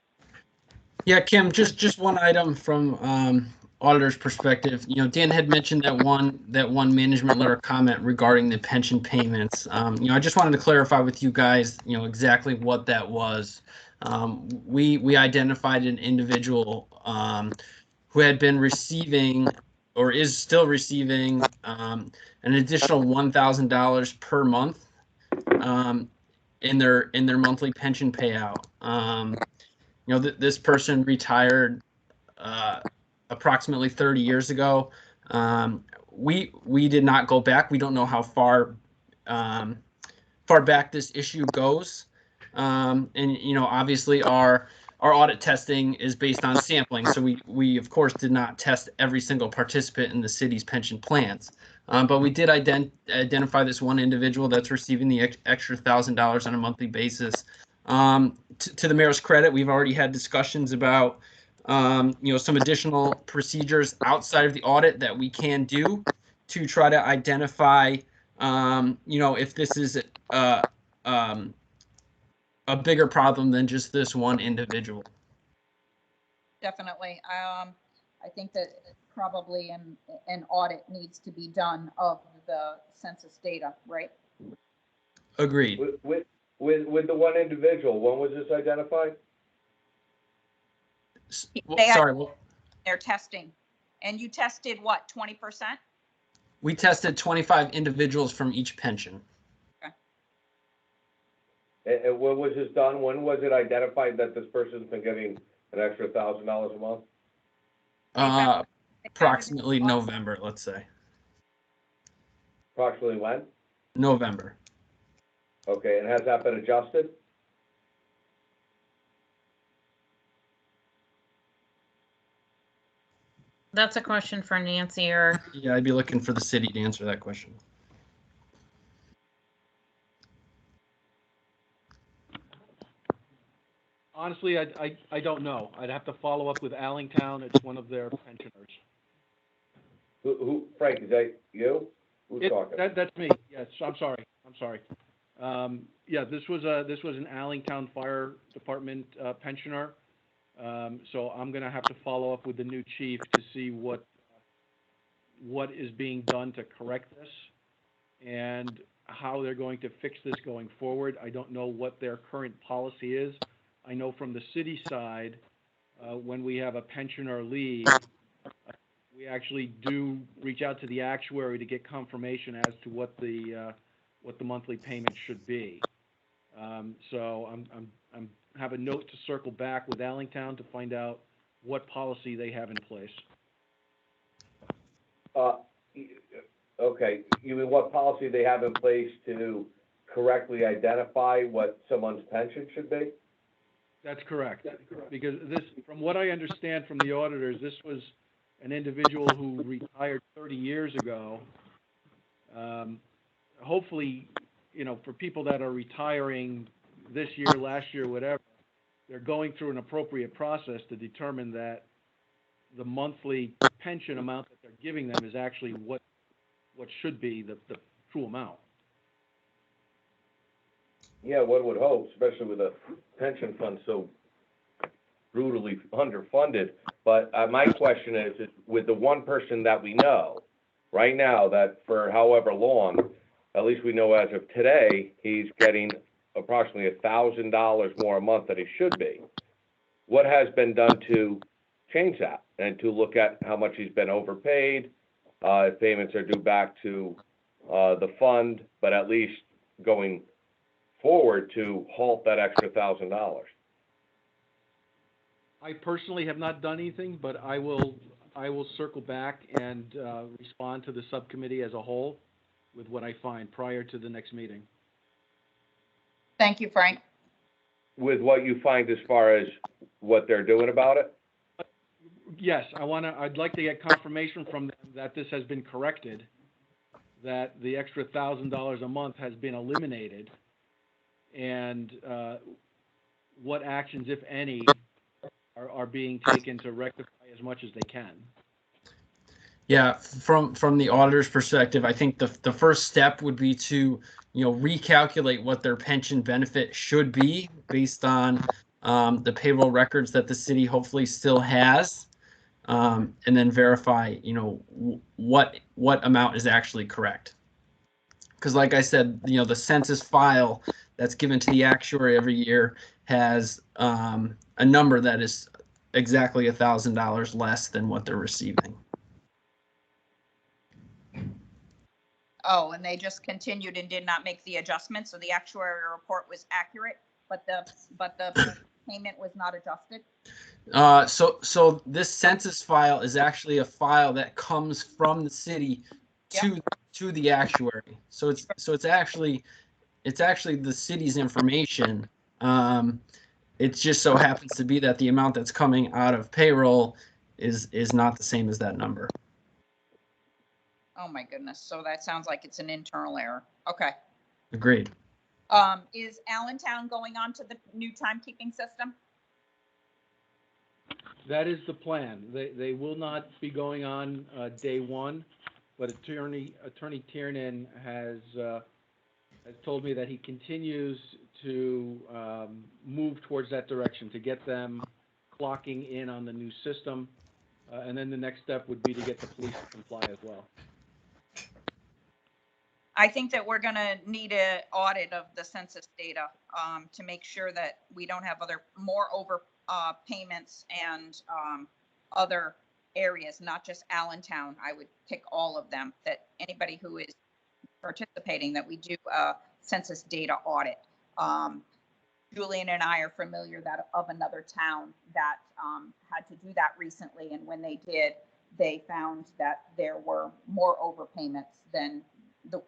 Yeah, Kim, just one item from auditor's perspective. Dan had mentioned that one management letter comment regarding the pension payments. I just wanted to clarify with you guys, exactly what that was. We identified an individual who had been receiving or is still receiving an additional $1,000 per month in their monthly pension payout. This person retired approximately 30 years ago. We did not go back. We don't know how far back this issue goes. Obviously our audit testing is based on sampling. So we of course did not test every single participant in the city's pension plans. But we did identify this one individual that's receiving the extra $1,000 on a monthly basis. To the mayor's credit, we've already had discussions about some additional procedures outside of the audit that we can do to try to identify if this is a bigger problem than just this one individual. Definitely. I think that probably an audit needs to be done of the census data, right? Agreed. With the one individual, when was this identified? Sorry. They're testing. And you tested what, 20%? We tested 25 individuals from each pension. And when was this done? When was it identified that this person's been getting an extra $1,000 a month? Approximately November, let's say. Approximately when? November. Okay, and has that been adjusted? That's a question for Nancy or. Yeah, I'd be looking for the city to answer that question. Honestly, I don't know. I'd have to follow up with Allingtown. It's one of their pensioners. Who Frank, is that you? Who's talking? That's me. Yes, I'm sorry. Yeah, this was an Allingtown Fire Department pensioner. So I'm going to have to follow up with the new chief to see what is being done to correct this and how they're going to fix this going forward. I don't know what their current policy is. I know from the city side, when we have a pensioner leave, we actually do reach out to the actuary to get confirmation as to what the monthly payment should be. So I'm have a note to circle back with Allingtown to find out what policy they have in place. Okay, you mean what policy they have in place to correctly identify what someone's pension should be? That's correct. Because this, from what I understand from the auditors, this was an individual who retired 30 years ago. hopefully, you know, for people that are retiring this year, last year, whatever, they're going through an appropriate process to determine that the monthly pension amount that they're giving them is actually what should be the true amount. Yeah, one would hope, especially with a pension fund so brutally underfunded. But my question is with the one person that we know right now that for however long, at least we know as of today, he's getting approximately $1,000 more a month than he should be. What has been done to change that and to look at how much he's been overpaid, if payments are due back to the fund, but at least going forward to halt that extra $1,000? I personally have not done anything, but I will circle back and respond to the subcommittee as a whole with what I find prior to the next meeting. Thank you, Frank. With what you find as far as what they're doing about it? Yes, I'd like to get confirmation from them that this has been corrected, that the extra $1,000 a month has been eliminated, and what actions, if any, are being taken to rectify as much as they can. Yeah, from the auditor's perspective, I think the first step would be to, recalculate what their pension benefit should be based on the payroll records that the city hopefully still has, and then verify, what amount is actually correct. Because like I said, the census file that's given to the actuary every year has a number that is exactly $1,000 less than what they're receiving. Oh, and they just continued and did not make the adjustment, so the actuarial report was accurate, but the payment was not adjusted? So this census file is actually a file that comes from the city to the actuary. So it's actually the city's information. It just so happens to be that the amount that's coming out of payroll is not the same as that number. Oh my goodness, so that sounds like it's an internal error. Okay. Agreed. Is Allentown going on to the new timekeeping system? That is the plan. They will not be going on day one, but Attorney Tiernan has told me that he continues to move towards that direction to get them clocking in on the new system, and then the next step would be to get the police to comply as well. I think that we're going to need an audit of the census data to make sure that we don't have more over payments and other areas, not just Allentown. I would pick all of them, that anybody who is participating, that we do a census data audit. Julian and I are familiar of another town that had to do that recently, and when they did, they found that there were more overpayments than the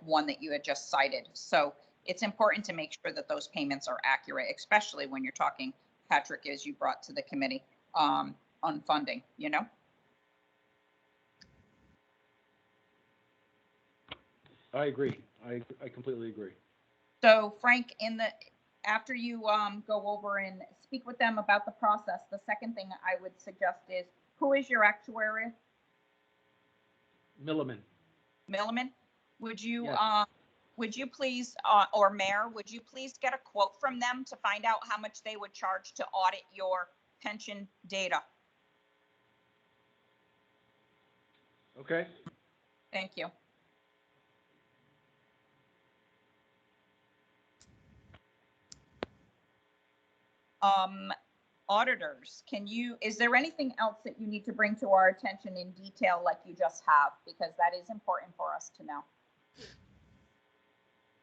one that you had just cited. So it's important to make sure that those payments are accurate, especially when you're talking, Patrick, as you brought to the committee, on funding, I agree. I completely agree. So Frank, after you go over and speak with them about the process, the second thing I would suggest is, who is your actuary? Milliman. Would you Yes. Would you please, or Mayor, would you please get a quote from them to find out how much they would charge to audit your pension data? Okay. Thank you. Auditors, is there anything else that you need to bring to our attention in detail like you just have? Because that is important for us to know.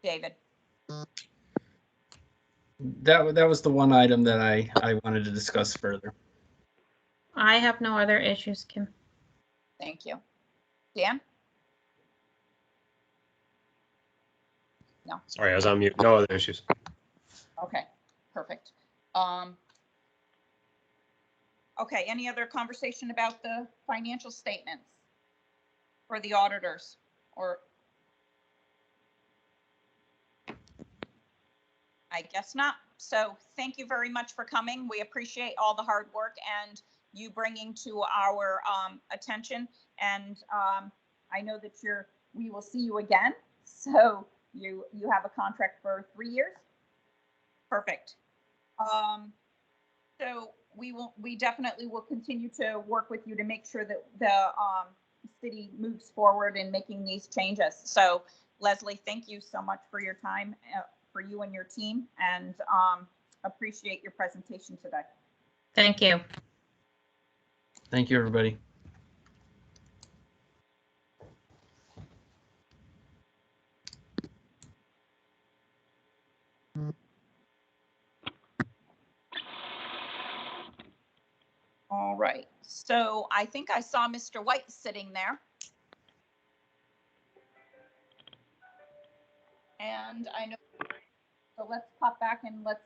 David? That was the one item that I wanted to discuss further. I have no other issues, Kim. Thank you. Dan? No. Sorry, I was on mute. No other issues. Okay, perfect. Okay, any other conversation about the financial statements for the auditors? Or I guess not. So thank you very much for coming. We appreciate all the hard work and you bringing to our attention. And I know that we will see you again. So you have a contract for 3 years. Perfect. So we definitely will continue to work with you to make sure that the city moves forward in making these changes. So Leslie, thank you so much for your time, for you and your team, and appreciate your presentation today. Thank you. Thank you, everybody. All right, so I think I saw Mr. White sitting there. And I know, so let's pop back and let's,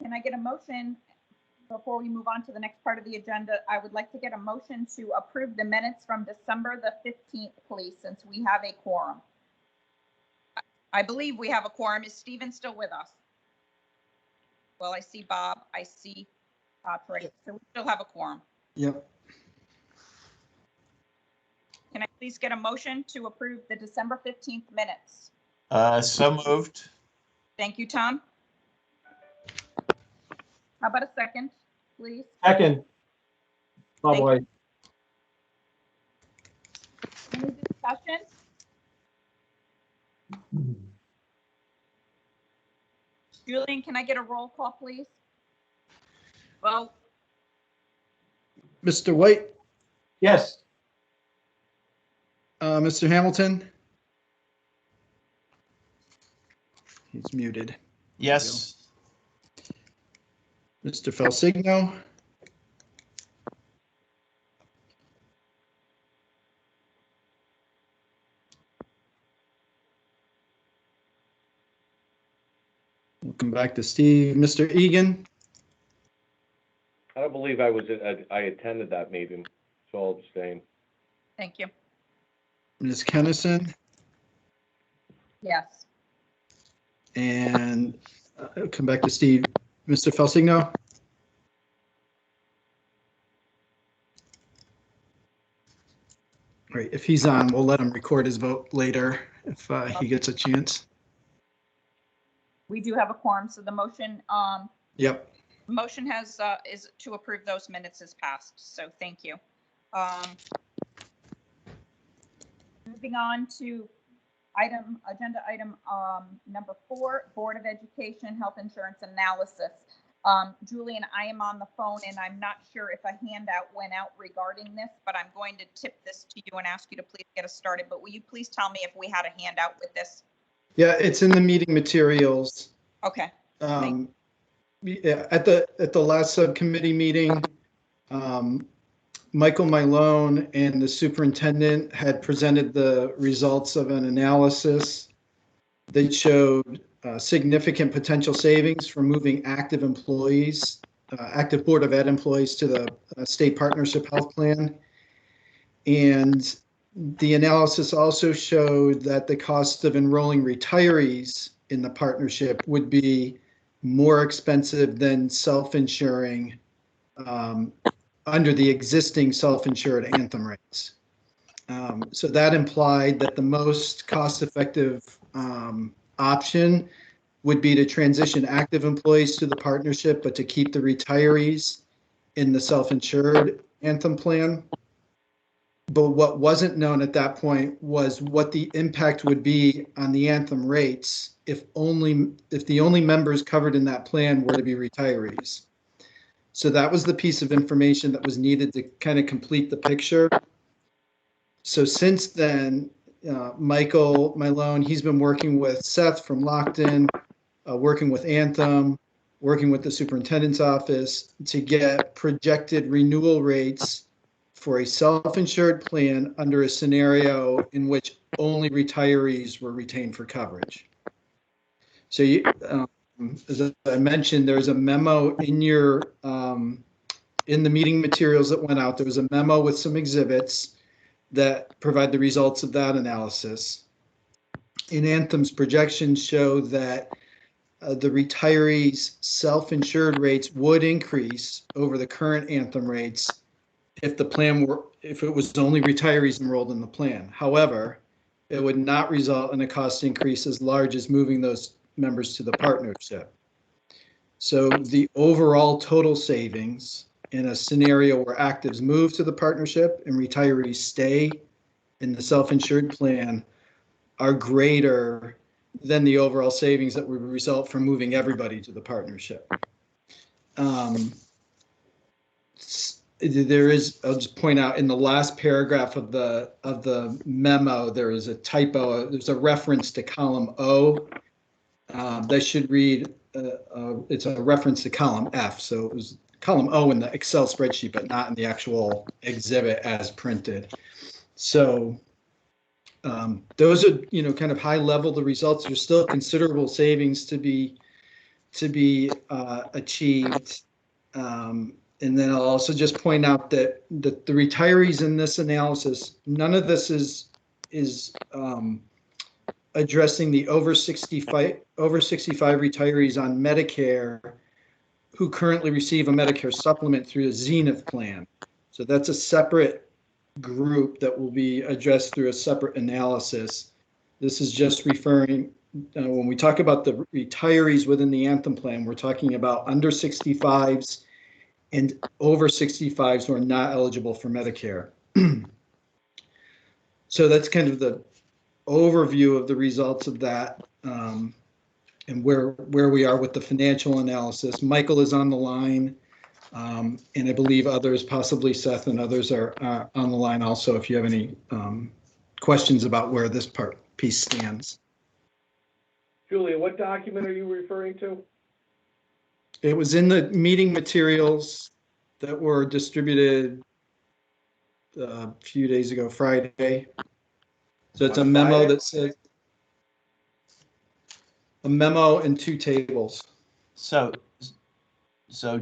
can I get a motion before we move on to the next part of the agenda? I would like to get a motion to approve the minutes from December the 15th, please, since we have a quorum. I believe we have a quorum. Is Stephen still with us? Well, I see Bob, I see Patrick, so we still have a quorum. Yep. Can I please get a motion to approve the December 15th minutes? So moved. Thank you, Tom. How about a second, please? Second. Bob Thank White. Any discussion? Julian, can I get a roll call, please? Well, Mr. White, Yes. Mr. Hamilton? He's muted. Yes. Mr. Felsigno? We'll come back to Steve. Mr. Egan? I don't believe I attended that meeting, so I'll abstain. thank you. Ms. Kennison? Yes. And I'll come back to Steve. Mr. Felsigno? Great. If he's on, we'll let him record his vote later if he gets a chance. We do have a quorum, so the motion, Yep. motion has, is to approve those minutes is passed, so thank you. Moving on to agenda item number 4, Board of Education Health Insurance Analysis. Julian, I am on the phone and I'm not sure if a handout went out regarding this, but I'm going to tip this to you and ask you to please get us started. But will you please tell me if we had a handout with this? Yeah, it's in the meeting materials. Okay. Yeah, at the last subcommittee meeting, Michael Milone and the superintendent had presented the results of an analysis that showed significant potential savings from moving active employees, active Board of Ed employees to the state partnership health plan. And the analysis also showed that the cost of enrolling retirees in the partnership would be more expensive than self-insuring under the existing self-insured Anthem rates. So that implied that the most cost-effective option would be to transition active employees to the partnership, but to keep the retirees in the self-insured Anthem plan. But what wasn't known at that point was what the impact would be on the Anthem rates if the only members covered in that plan were to be retirees. So that was the piece of information that was needed to kind of complete the picture. So since then, Michael Milone, he's been working with Seth from Lockton, working with Anthem, working with the superintendent's office to get projected renewal rates for a self-insured plan under a scenario in which only retirees were retained for coverage. So as I mentioned, there's a memo in your in the meeting materials that went out. There was a memo with some exhibits that provide the results of that analysis. In Anthem's projections show that the retirees' self-insured rates would increase over the current Anthem rates if it was only retirees enrolled in the plan. However, it would not result in a cost increase as large as moving those members to the partnership. So the overall total savings in a scenario where actives move to the partnership and retirees stay in the self-insured plan are greater than the overall savings that would result from moving everybody to the partnership. There is, I'll just point out, in the last paragraph of the memo, there is a typo. There's a reference to column O. That should read, it's a reference to column F. So it was column O in the Excel spreadsheet, but not in the actual exhibit as printed. So those are, kind of high level, the results. There's still considerable savings to be achieved. And then I'll also just point out that the retirees in this analysis, none of this is addressing the over 65 retirees on Medicare who currently receive a Medicare supplement through the Zenith plan. So that's a separate group that will be addressed through a separate analysis. This is just referring, when we talk about the retirees within the Anthem plan, we're talking about under 65s and over 65s who are not eligible for Medicare. So that's kind of the overview of the results of that, and where we are with the financial analysis. Michael is on the line, and I believe others, possibly Seth and others, are on the line also if you have any questions about where this piece stands. Julia, what document are you referring to? It was in the meeting materials that were distributed a few days ago, Friday. So it's a memo that says, a memo and 2 tables. So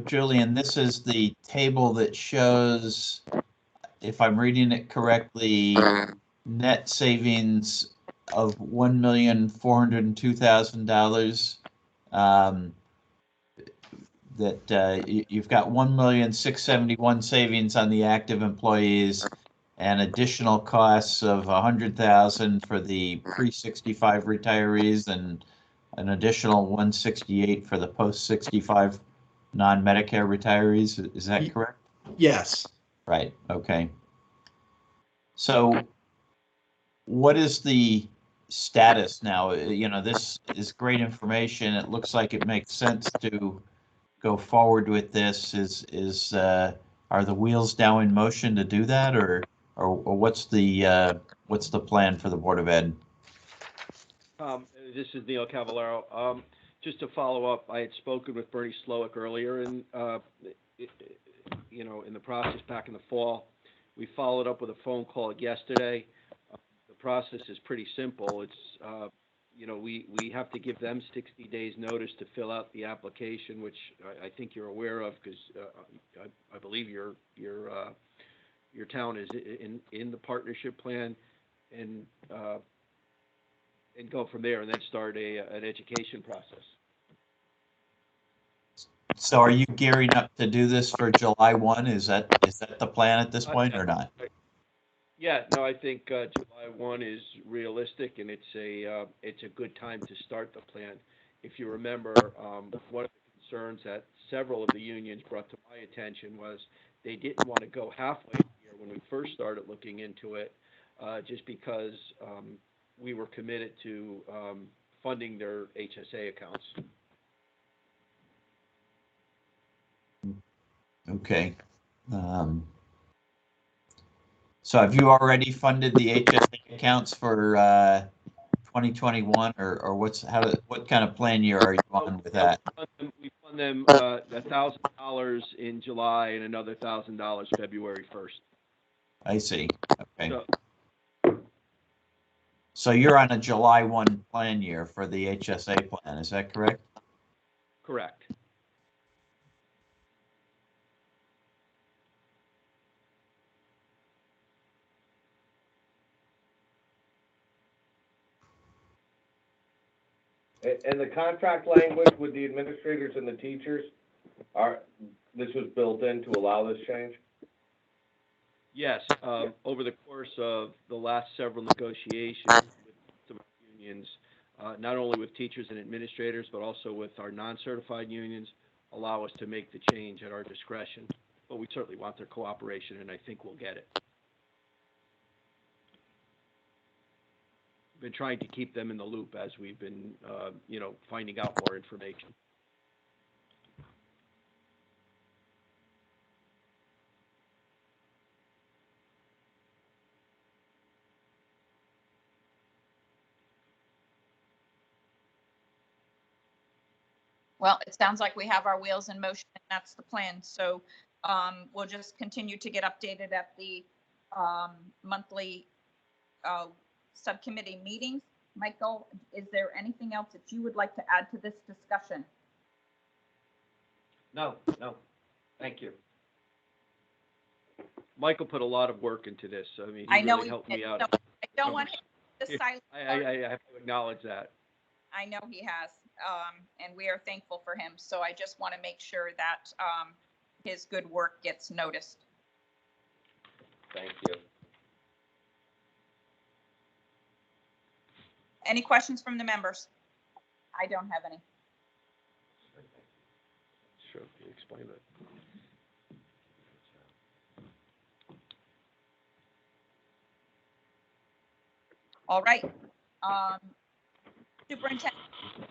Julian, this is the table that shows, if I'm reading it correctly, net savings of $1,402,000. That you've got 1,671,000 savings on the active employees, and additional costs of 100,000 for the pre-65 retirees, and an additional 168 for the post-65 non-Medicare retirees. Is that correct? Yes. Right. Okay. So what is the status now? This is great information. It looks like it makes sense to go forward with this. Are the wheels now in motion to do that, or what's the plan for the Board of Ed? This is Neil Cavallaro. Just to follow up, I had spoken with Bernie Slowick earlier in the process back in the fall. We followed up with a phone call yesterday. The process is pretty simple. It's we have to give them 60 days notice to fill out the application, which I think you're aware of, because I believe your town is in the partnership plan, and go from there, and then start an education process. So are you gearing up to do this for July 1? Is that the plan at this point, or not? Yeah, no, I think July 1 is realistic, and it's a good time to start the plan. If you remember, one of the concerns that several of the unions brought to my attention was they didn't want to go halfway here when we first started looking into it, just because we were committed to funding their HSA accounts. Okay. So have you already funded the HSA accounts for 2021, or what kind of plan year are you on with that? We fund them $1,000 in July and another $1,000 February 1st. I see. Okay. So you're on a July 1 plan year for the HSA plan, is that correct? Correct. And the contract language with the administrators and the teachers, this was built in to allow this change? Yes, over the course of the last several negotiations with some of our unions, not only with teachers and administrators, but also with our non-certified unions, allow us to make the change at our discretion. But we certainly want their cooperation, and I think we'll get it. Been trying to keep them in the loop as we've been, finding out more information. Well, it sounds like we have our wheels in motion, and that's the plan. So we'll just continue to get updated at the monthly subcommittee meetings. Michael, is there anything else that you would like to add to this discussion? No, thank you. Michael put a lot of work into this. I mean, I he know really he helped did. me out. So I don't want him to silence. I have to acknowledge that. I know he has, and we are thankful for him. So I just want to make sure that his good work gets noticed. Thank you. Any questions from the members? I don't have any. Sure, can you explain that? All right. Superintendent,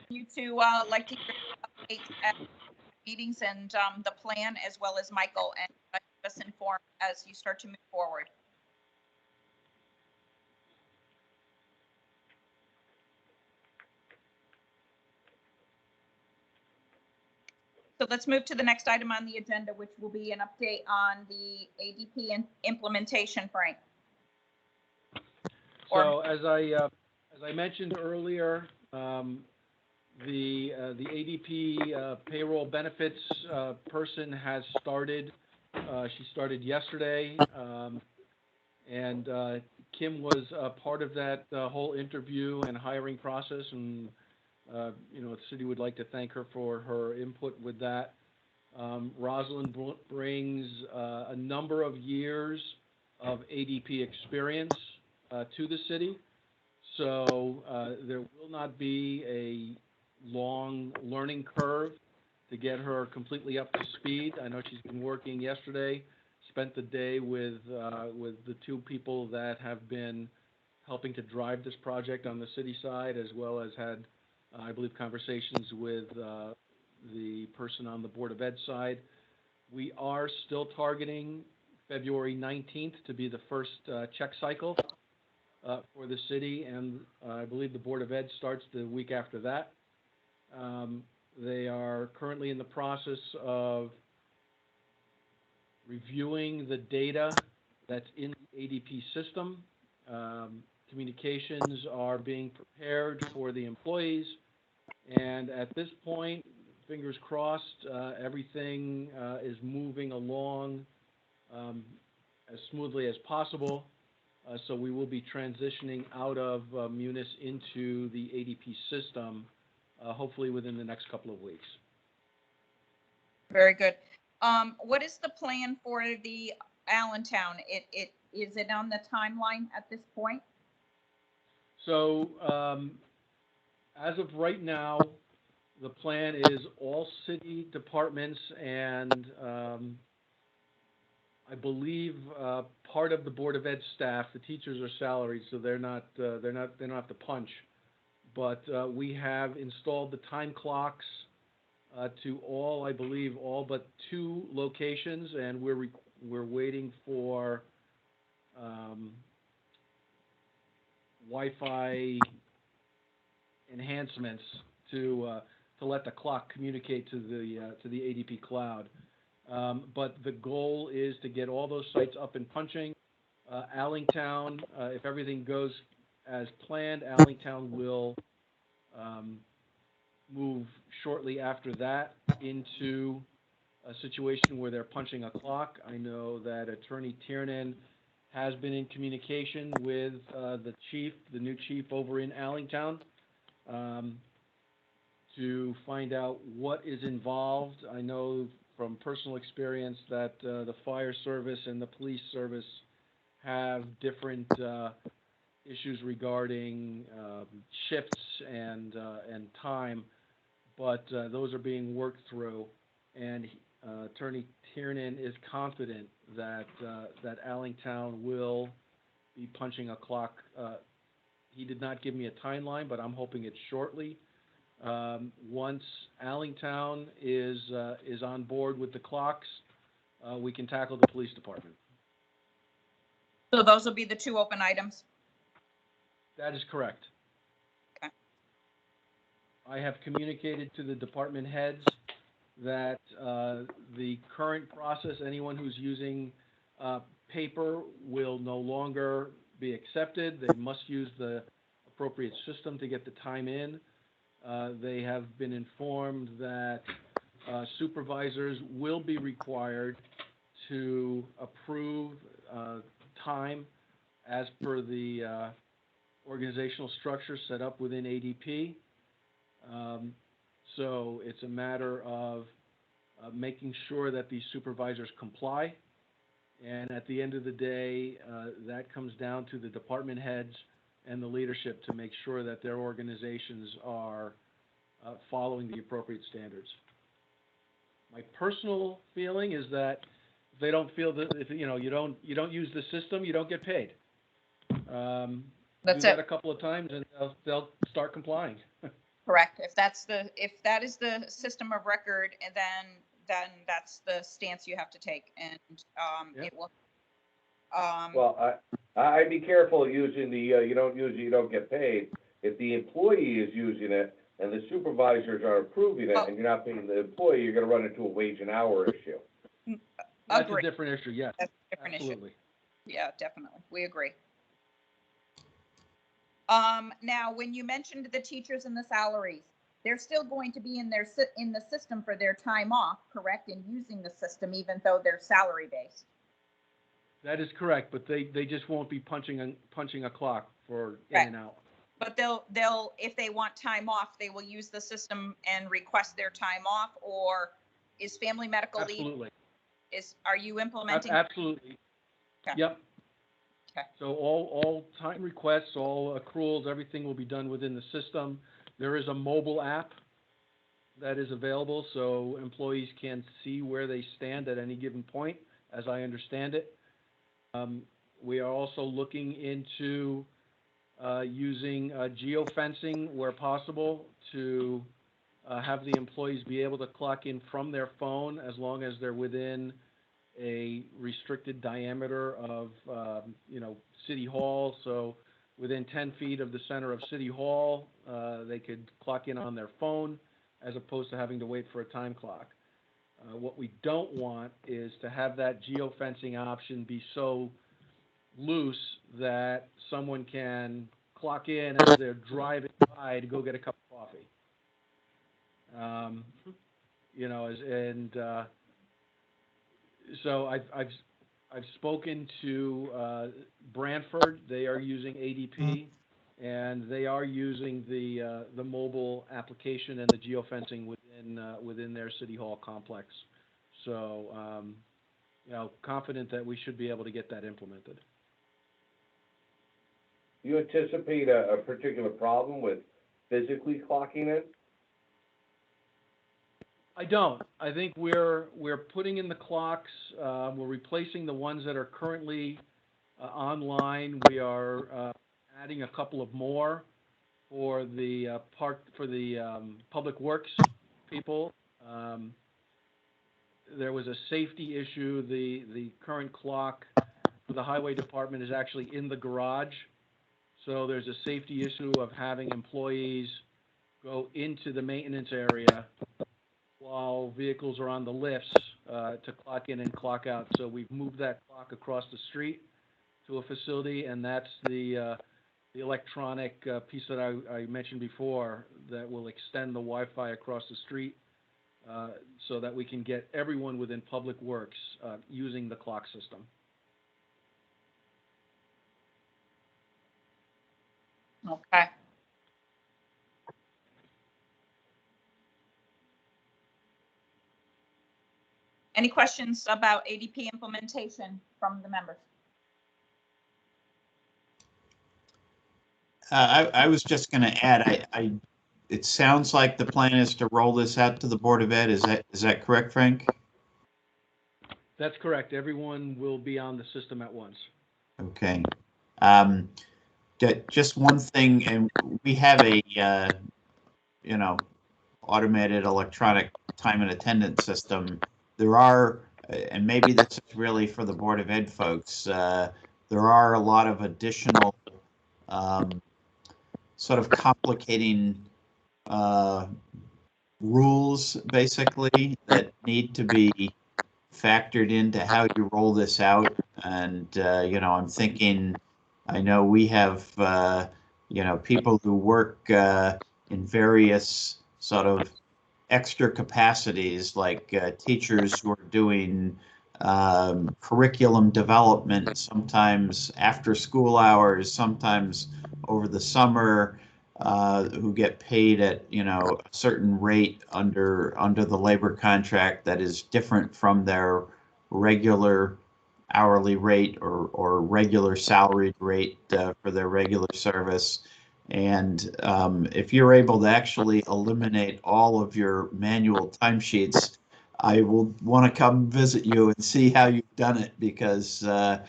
you two like to hear updates at meetings and the plan, as well as Michael, and keep us informed as you start to move forward. So let's move to the next item on the agenda, which will be an update on the ADP implementation, Frank. So as I mentioned earlier, the ADP payroll benefits person has started. She started yesterday, and Kim was a part of that whole interview and hiring process, and the city would like to thank her for her input with that. Rosalind brings a number of years of ADP experience to the city, so there will not be a long learning curve to get her completely up to speed. I know she's been working yesterday, spent the day with the two people that have been helping to drive this project on the city side, as well as had, I believe, conversations with the person on the Board of Ed side. We are still targeting February 19th to be the first check cycle for the city, and I believe the Board of Ed starts the week after that. They are currently in the process of reviewing the data that's in the ADP system. Communications are being prepared for the employees, and at this point, fingers crossed, everything is moving along as smoothly as possible. So we will be transitioning out of Munis into the ADP system, hopefully within the next couple of weeks. Very good. What is the plan for the Allentown? Is it on the timeline at this point? So as of right now, the plan is all city departments and I believe part of the Board of Ed staff. The teachers are salaried, so they don't have to punch. But we have installed the time clocks to all, I believe, all but 2 locations, and we're waiting for Wi-Fi enhancements to let the clock communicate to the ADP cloud. But the goal is to get all those sites up and punching. Allentown, if everything goes as planned, Allentown will move shortly after that into a situation where they're punching a clock. I know that Attorney Tiernan has been in communication with the new chief over in Allentown. to find out what is involved. I know from personal experience that the fire service and the police service have different issues regarding shifts and time, but those are being worked through. And Attorney Tiernan is confident that that Allentown will be punching a clock. He did not give me a timeline, but I'm hoping it's shortly. Once Allentown is on board with the clocks, we can tackle the police department. So those will be the two open items? That is correct. Okay. I have communicated to the department heads that the current process, anyone who's using paper will no longer be accepted. They must use the appropriate system to get the time in. They have been informed that supervisors will be required to approve time as per the organizational structure set up within ADP. So it's a matter of making sure that these supervisors comply. And at the end of the day, that comes down to the department heads and the leadership to make sure that their organizations are following the appropriate standards. My personal feeling is that if they don't feel that, if you don't use the system, you don't get paid. That's do that it. a couple of times and they'll start complying. Correct. If that is the system of record, and then that's the stance you have to take, and Yeah. it will. Well, I'd be careful using the, you don't use it, you don't get paid. If the employee is using it and the supervisors are approving it and you're not paying the employee, you're gonna run into a wage and hour issue. That's Agree. a different issue, yes. That's a different Absolutely. issue. Yeah, definitely. We agree. Now, when you mentioned the teachers and the salaries, they're still going to be in the system for their time off, correct? And using the system, even though they're salary based. That is correct, but they just won't be punching a clock for in Right. and out. But they'll if they want time off, they will use the system and request their time off. Or is family medical leave? Absolutely. Are you implementing? Absolutely. Okay. Yep. Okay. So all time requests, all accruals, everything will be done within the system. There is a mobile app that is available, so employees can see where they stand at any given point, as I understand it. We are also looking into using geofencing where possible to have the employees be able to clock in from their phone as long as they're within a restricted diameter of, City Hall. So within 10 feet of the center of City Hall, they could clock in on their phone as opposed to having to wait for a time clock. What we don't want is to have that geofencing option be so loose that someone can clock in as they're driving by to go get a cup of coffee. So I've spoken to Brantford. They are using ADP, and they are using the mobile application and the geofencing within their City Hall complex. So confident that we should be able to get that implemented. Do you anticipate a particular problem with physically clocking in? I don't. I think we're putting in the clocks. We're replacing the ones that are currently online. We are adding a couple of more for the public works people. There was a safety issue. The current clock for the highway department is actually in the garage. So there's a safety issue of having employees go into the maintenance area while vehicles are on the lifts to clock in and clock out. So we've moved that clock across the street to a facility, and that's the electronic piece that I mentioned before that will extend the Wi-Fi across the street so that we can get everyone within public works using the clock system. Okay. Any questions about ADP implementation from the members? I was just going to add, it sounds like the plan is to roll this out to the Board of Ed. Is that correct, Frank? That's correct. Everyone will be on the system at once. Okay. Just one thing, and we have a, automated electronic time and attendance system. There are, and maybe this is really for the Board of Ed folks, there are a lot of additional sort of complicating rules, basically, that need to be factored into how you roll this out. And, I'm thinking, I know we have, people who work in various sort of extra capacities, like teachers who are doing curriculum development, sometimes after school hours, sometimes over the summer, who get paid at a certain rate under the labor contract that is different from their regular hourly rate or regular salaried rate for their regular service. And if you're able to actually eliminate all of your manual timesheets, I will want to come visit you and see how you've done it, because that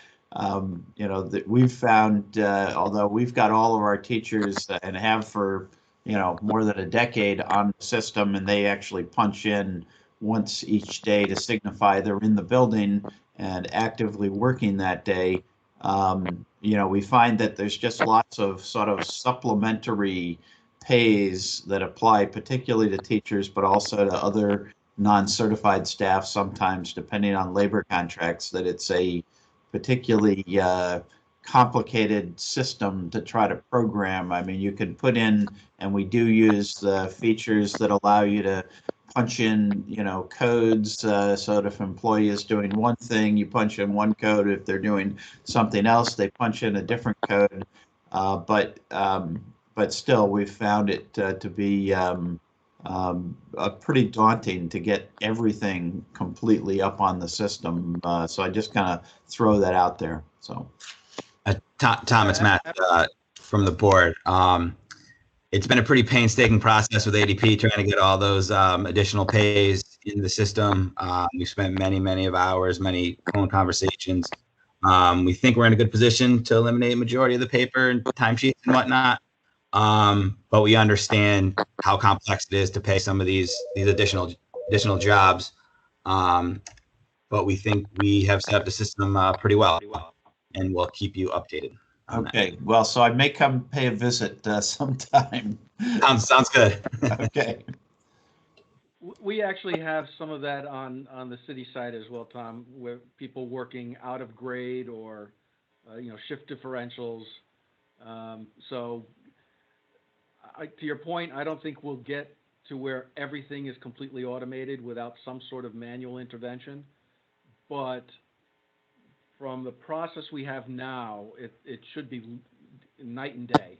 we've found, although we've got all of our teachers and have for more than a decade on the system, and they actually punch in once each day to signify they're in the building and actively working that day. We find that there's just lots of sort of supplementary pays that apply particularly to teachers, but also to other non-certified staff sometimes, depending on labor contracts, that it's a particularly complicated system to try to program. I mean, you can put in, and we do use the features that allow you to punch in, codes, so that if an employee is doing one thing, you punch in one code. If they're doing something else, they punch in a different code. But still, we've found it to be pretty daunting to get everything completely up on the system. So I just kind of throw that out there. So, Tom, it's Matt from the board. It's been a pretty painstaking process with ADP trying to get all those additional pays in the system. We've spent many of hours, many phone conversations. We think we're in a good position to eliminate a majority of the paper and timesheets and whatnot. But we understand how complex it is to pay some of these additional jobs. But we think we have set up the system pretty well, and we'll keep you updated. Okay, well, so I may come pay a visit sometime. Sounds good. Okay. We actually have some of that on the city side as well, Tom, where people working out of grade or, shift differentials. So to your point, I don't think we'll get to where everything is completely automated without some sort of manual intervention. But from the process we have now, it should be night and day.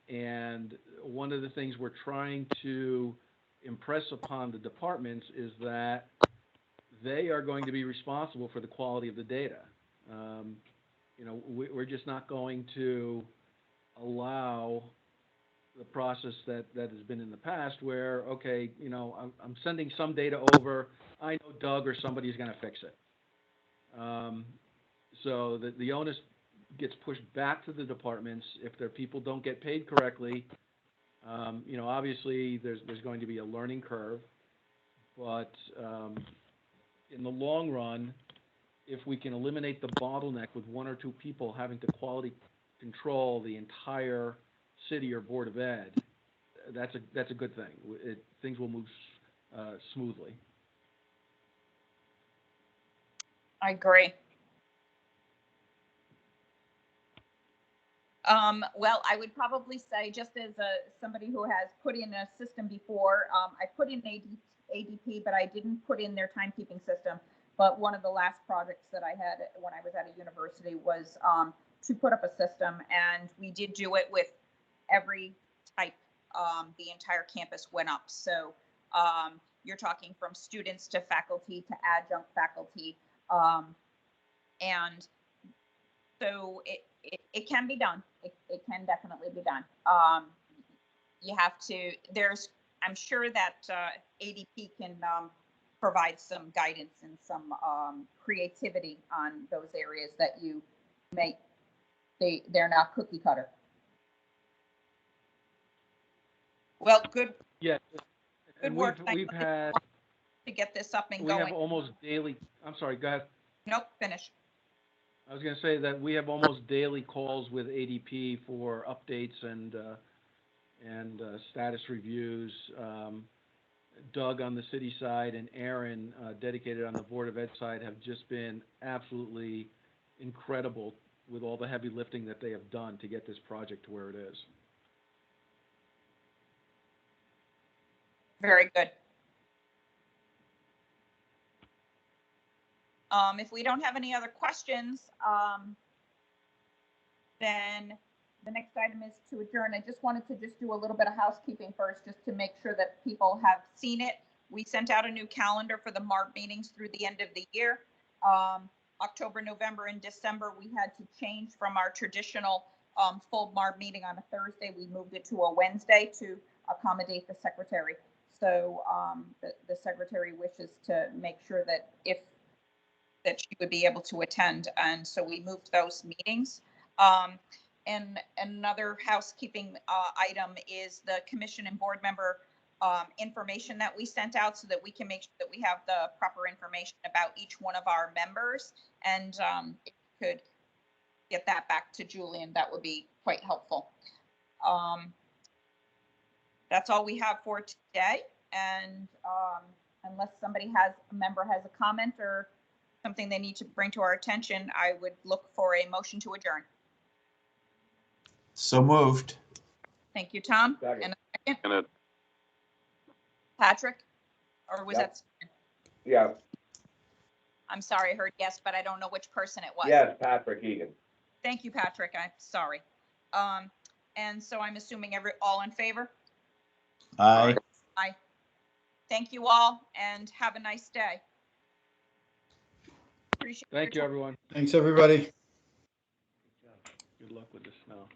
And one of the things we're trying to impress upon the departments is that they are going to be responsible for the quality of the data. We're just not going to allow the process that has been in the past where, okay, I'm sending some data over, I know Doug or somebody's going to fix it. So that the onus gets pushed back to the departments if their people don't get paid correctly. Obviously there's going to be a learning curve, but in the long run, if we can eliminate the bottleneck with one or two people having to quality control the entire city or Board of Ed, that's a good thing. Things will move smoothly. I agree. Well, I would probably say, just as somebody who has put in a system before, I put in ADP, but I didn't put in their timekeeping system. But one of the last projects that I had when I was at a university was to put up a system, and we did do it with every type. The entire campus went up. So, you're talking from students to faculty to adjunct faculty. And so it can be done. It can definitely be done. You have to, I'm sure that ADP can provide some guidance and some creativity on those areas that you make. They're not cookie cutter. Well, good. Yeah. Good And work. we've had, to get this up and we going. have almost daily, I'm sorry, go ahead. Nope, finish. I was going to say that we have almost daily calls with ADP for updates and status reviews. Doug on the city side and Aaron, dedicated on the Board of Ed side, have just been absolutely incredible with all the heavy lifting that they have done to get this project to where it is. Very good. If we don't have any other questions, then the next item is to adjourn. I just wanted to do a little bit of housekeeping first, just to make sure that people have seen it. We sent out a new calendar for the MARB meetings through the end of the year. October, November, and December, we had to change from our traditional full MARB meeting on a Thursday. We moved it to a Wednesday to accommodate the secretary. So the secretary wishes to make sure that she would be able to attend, and so we moved those meetings. And another housekeeping item is the commission and board member information that we sent out, so that we can make sure that we have the proper information about each one of our members. And if you could get that back to Julian, that would be quite helpful. That's all we have for today. And unless a member has a comment or something they need to bring to our attention, I would look for a motion to adjourn. So moved. Thank you, Tom. Second. And a second. Patrick? Or was Yep. that? Yeah, I'm sorry, I heard yes, but I don't know which person it was. yes, Patrick Egan. Thank you, Patrick. I'm sorry. And so I'm assuming all in favor? Aye. Aye. Thank you all, and have a nice day. Appreciate Thank you, your time. everyone. Thanks, everybody. Good luck with the snow.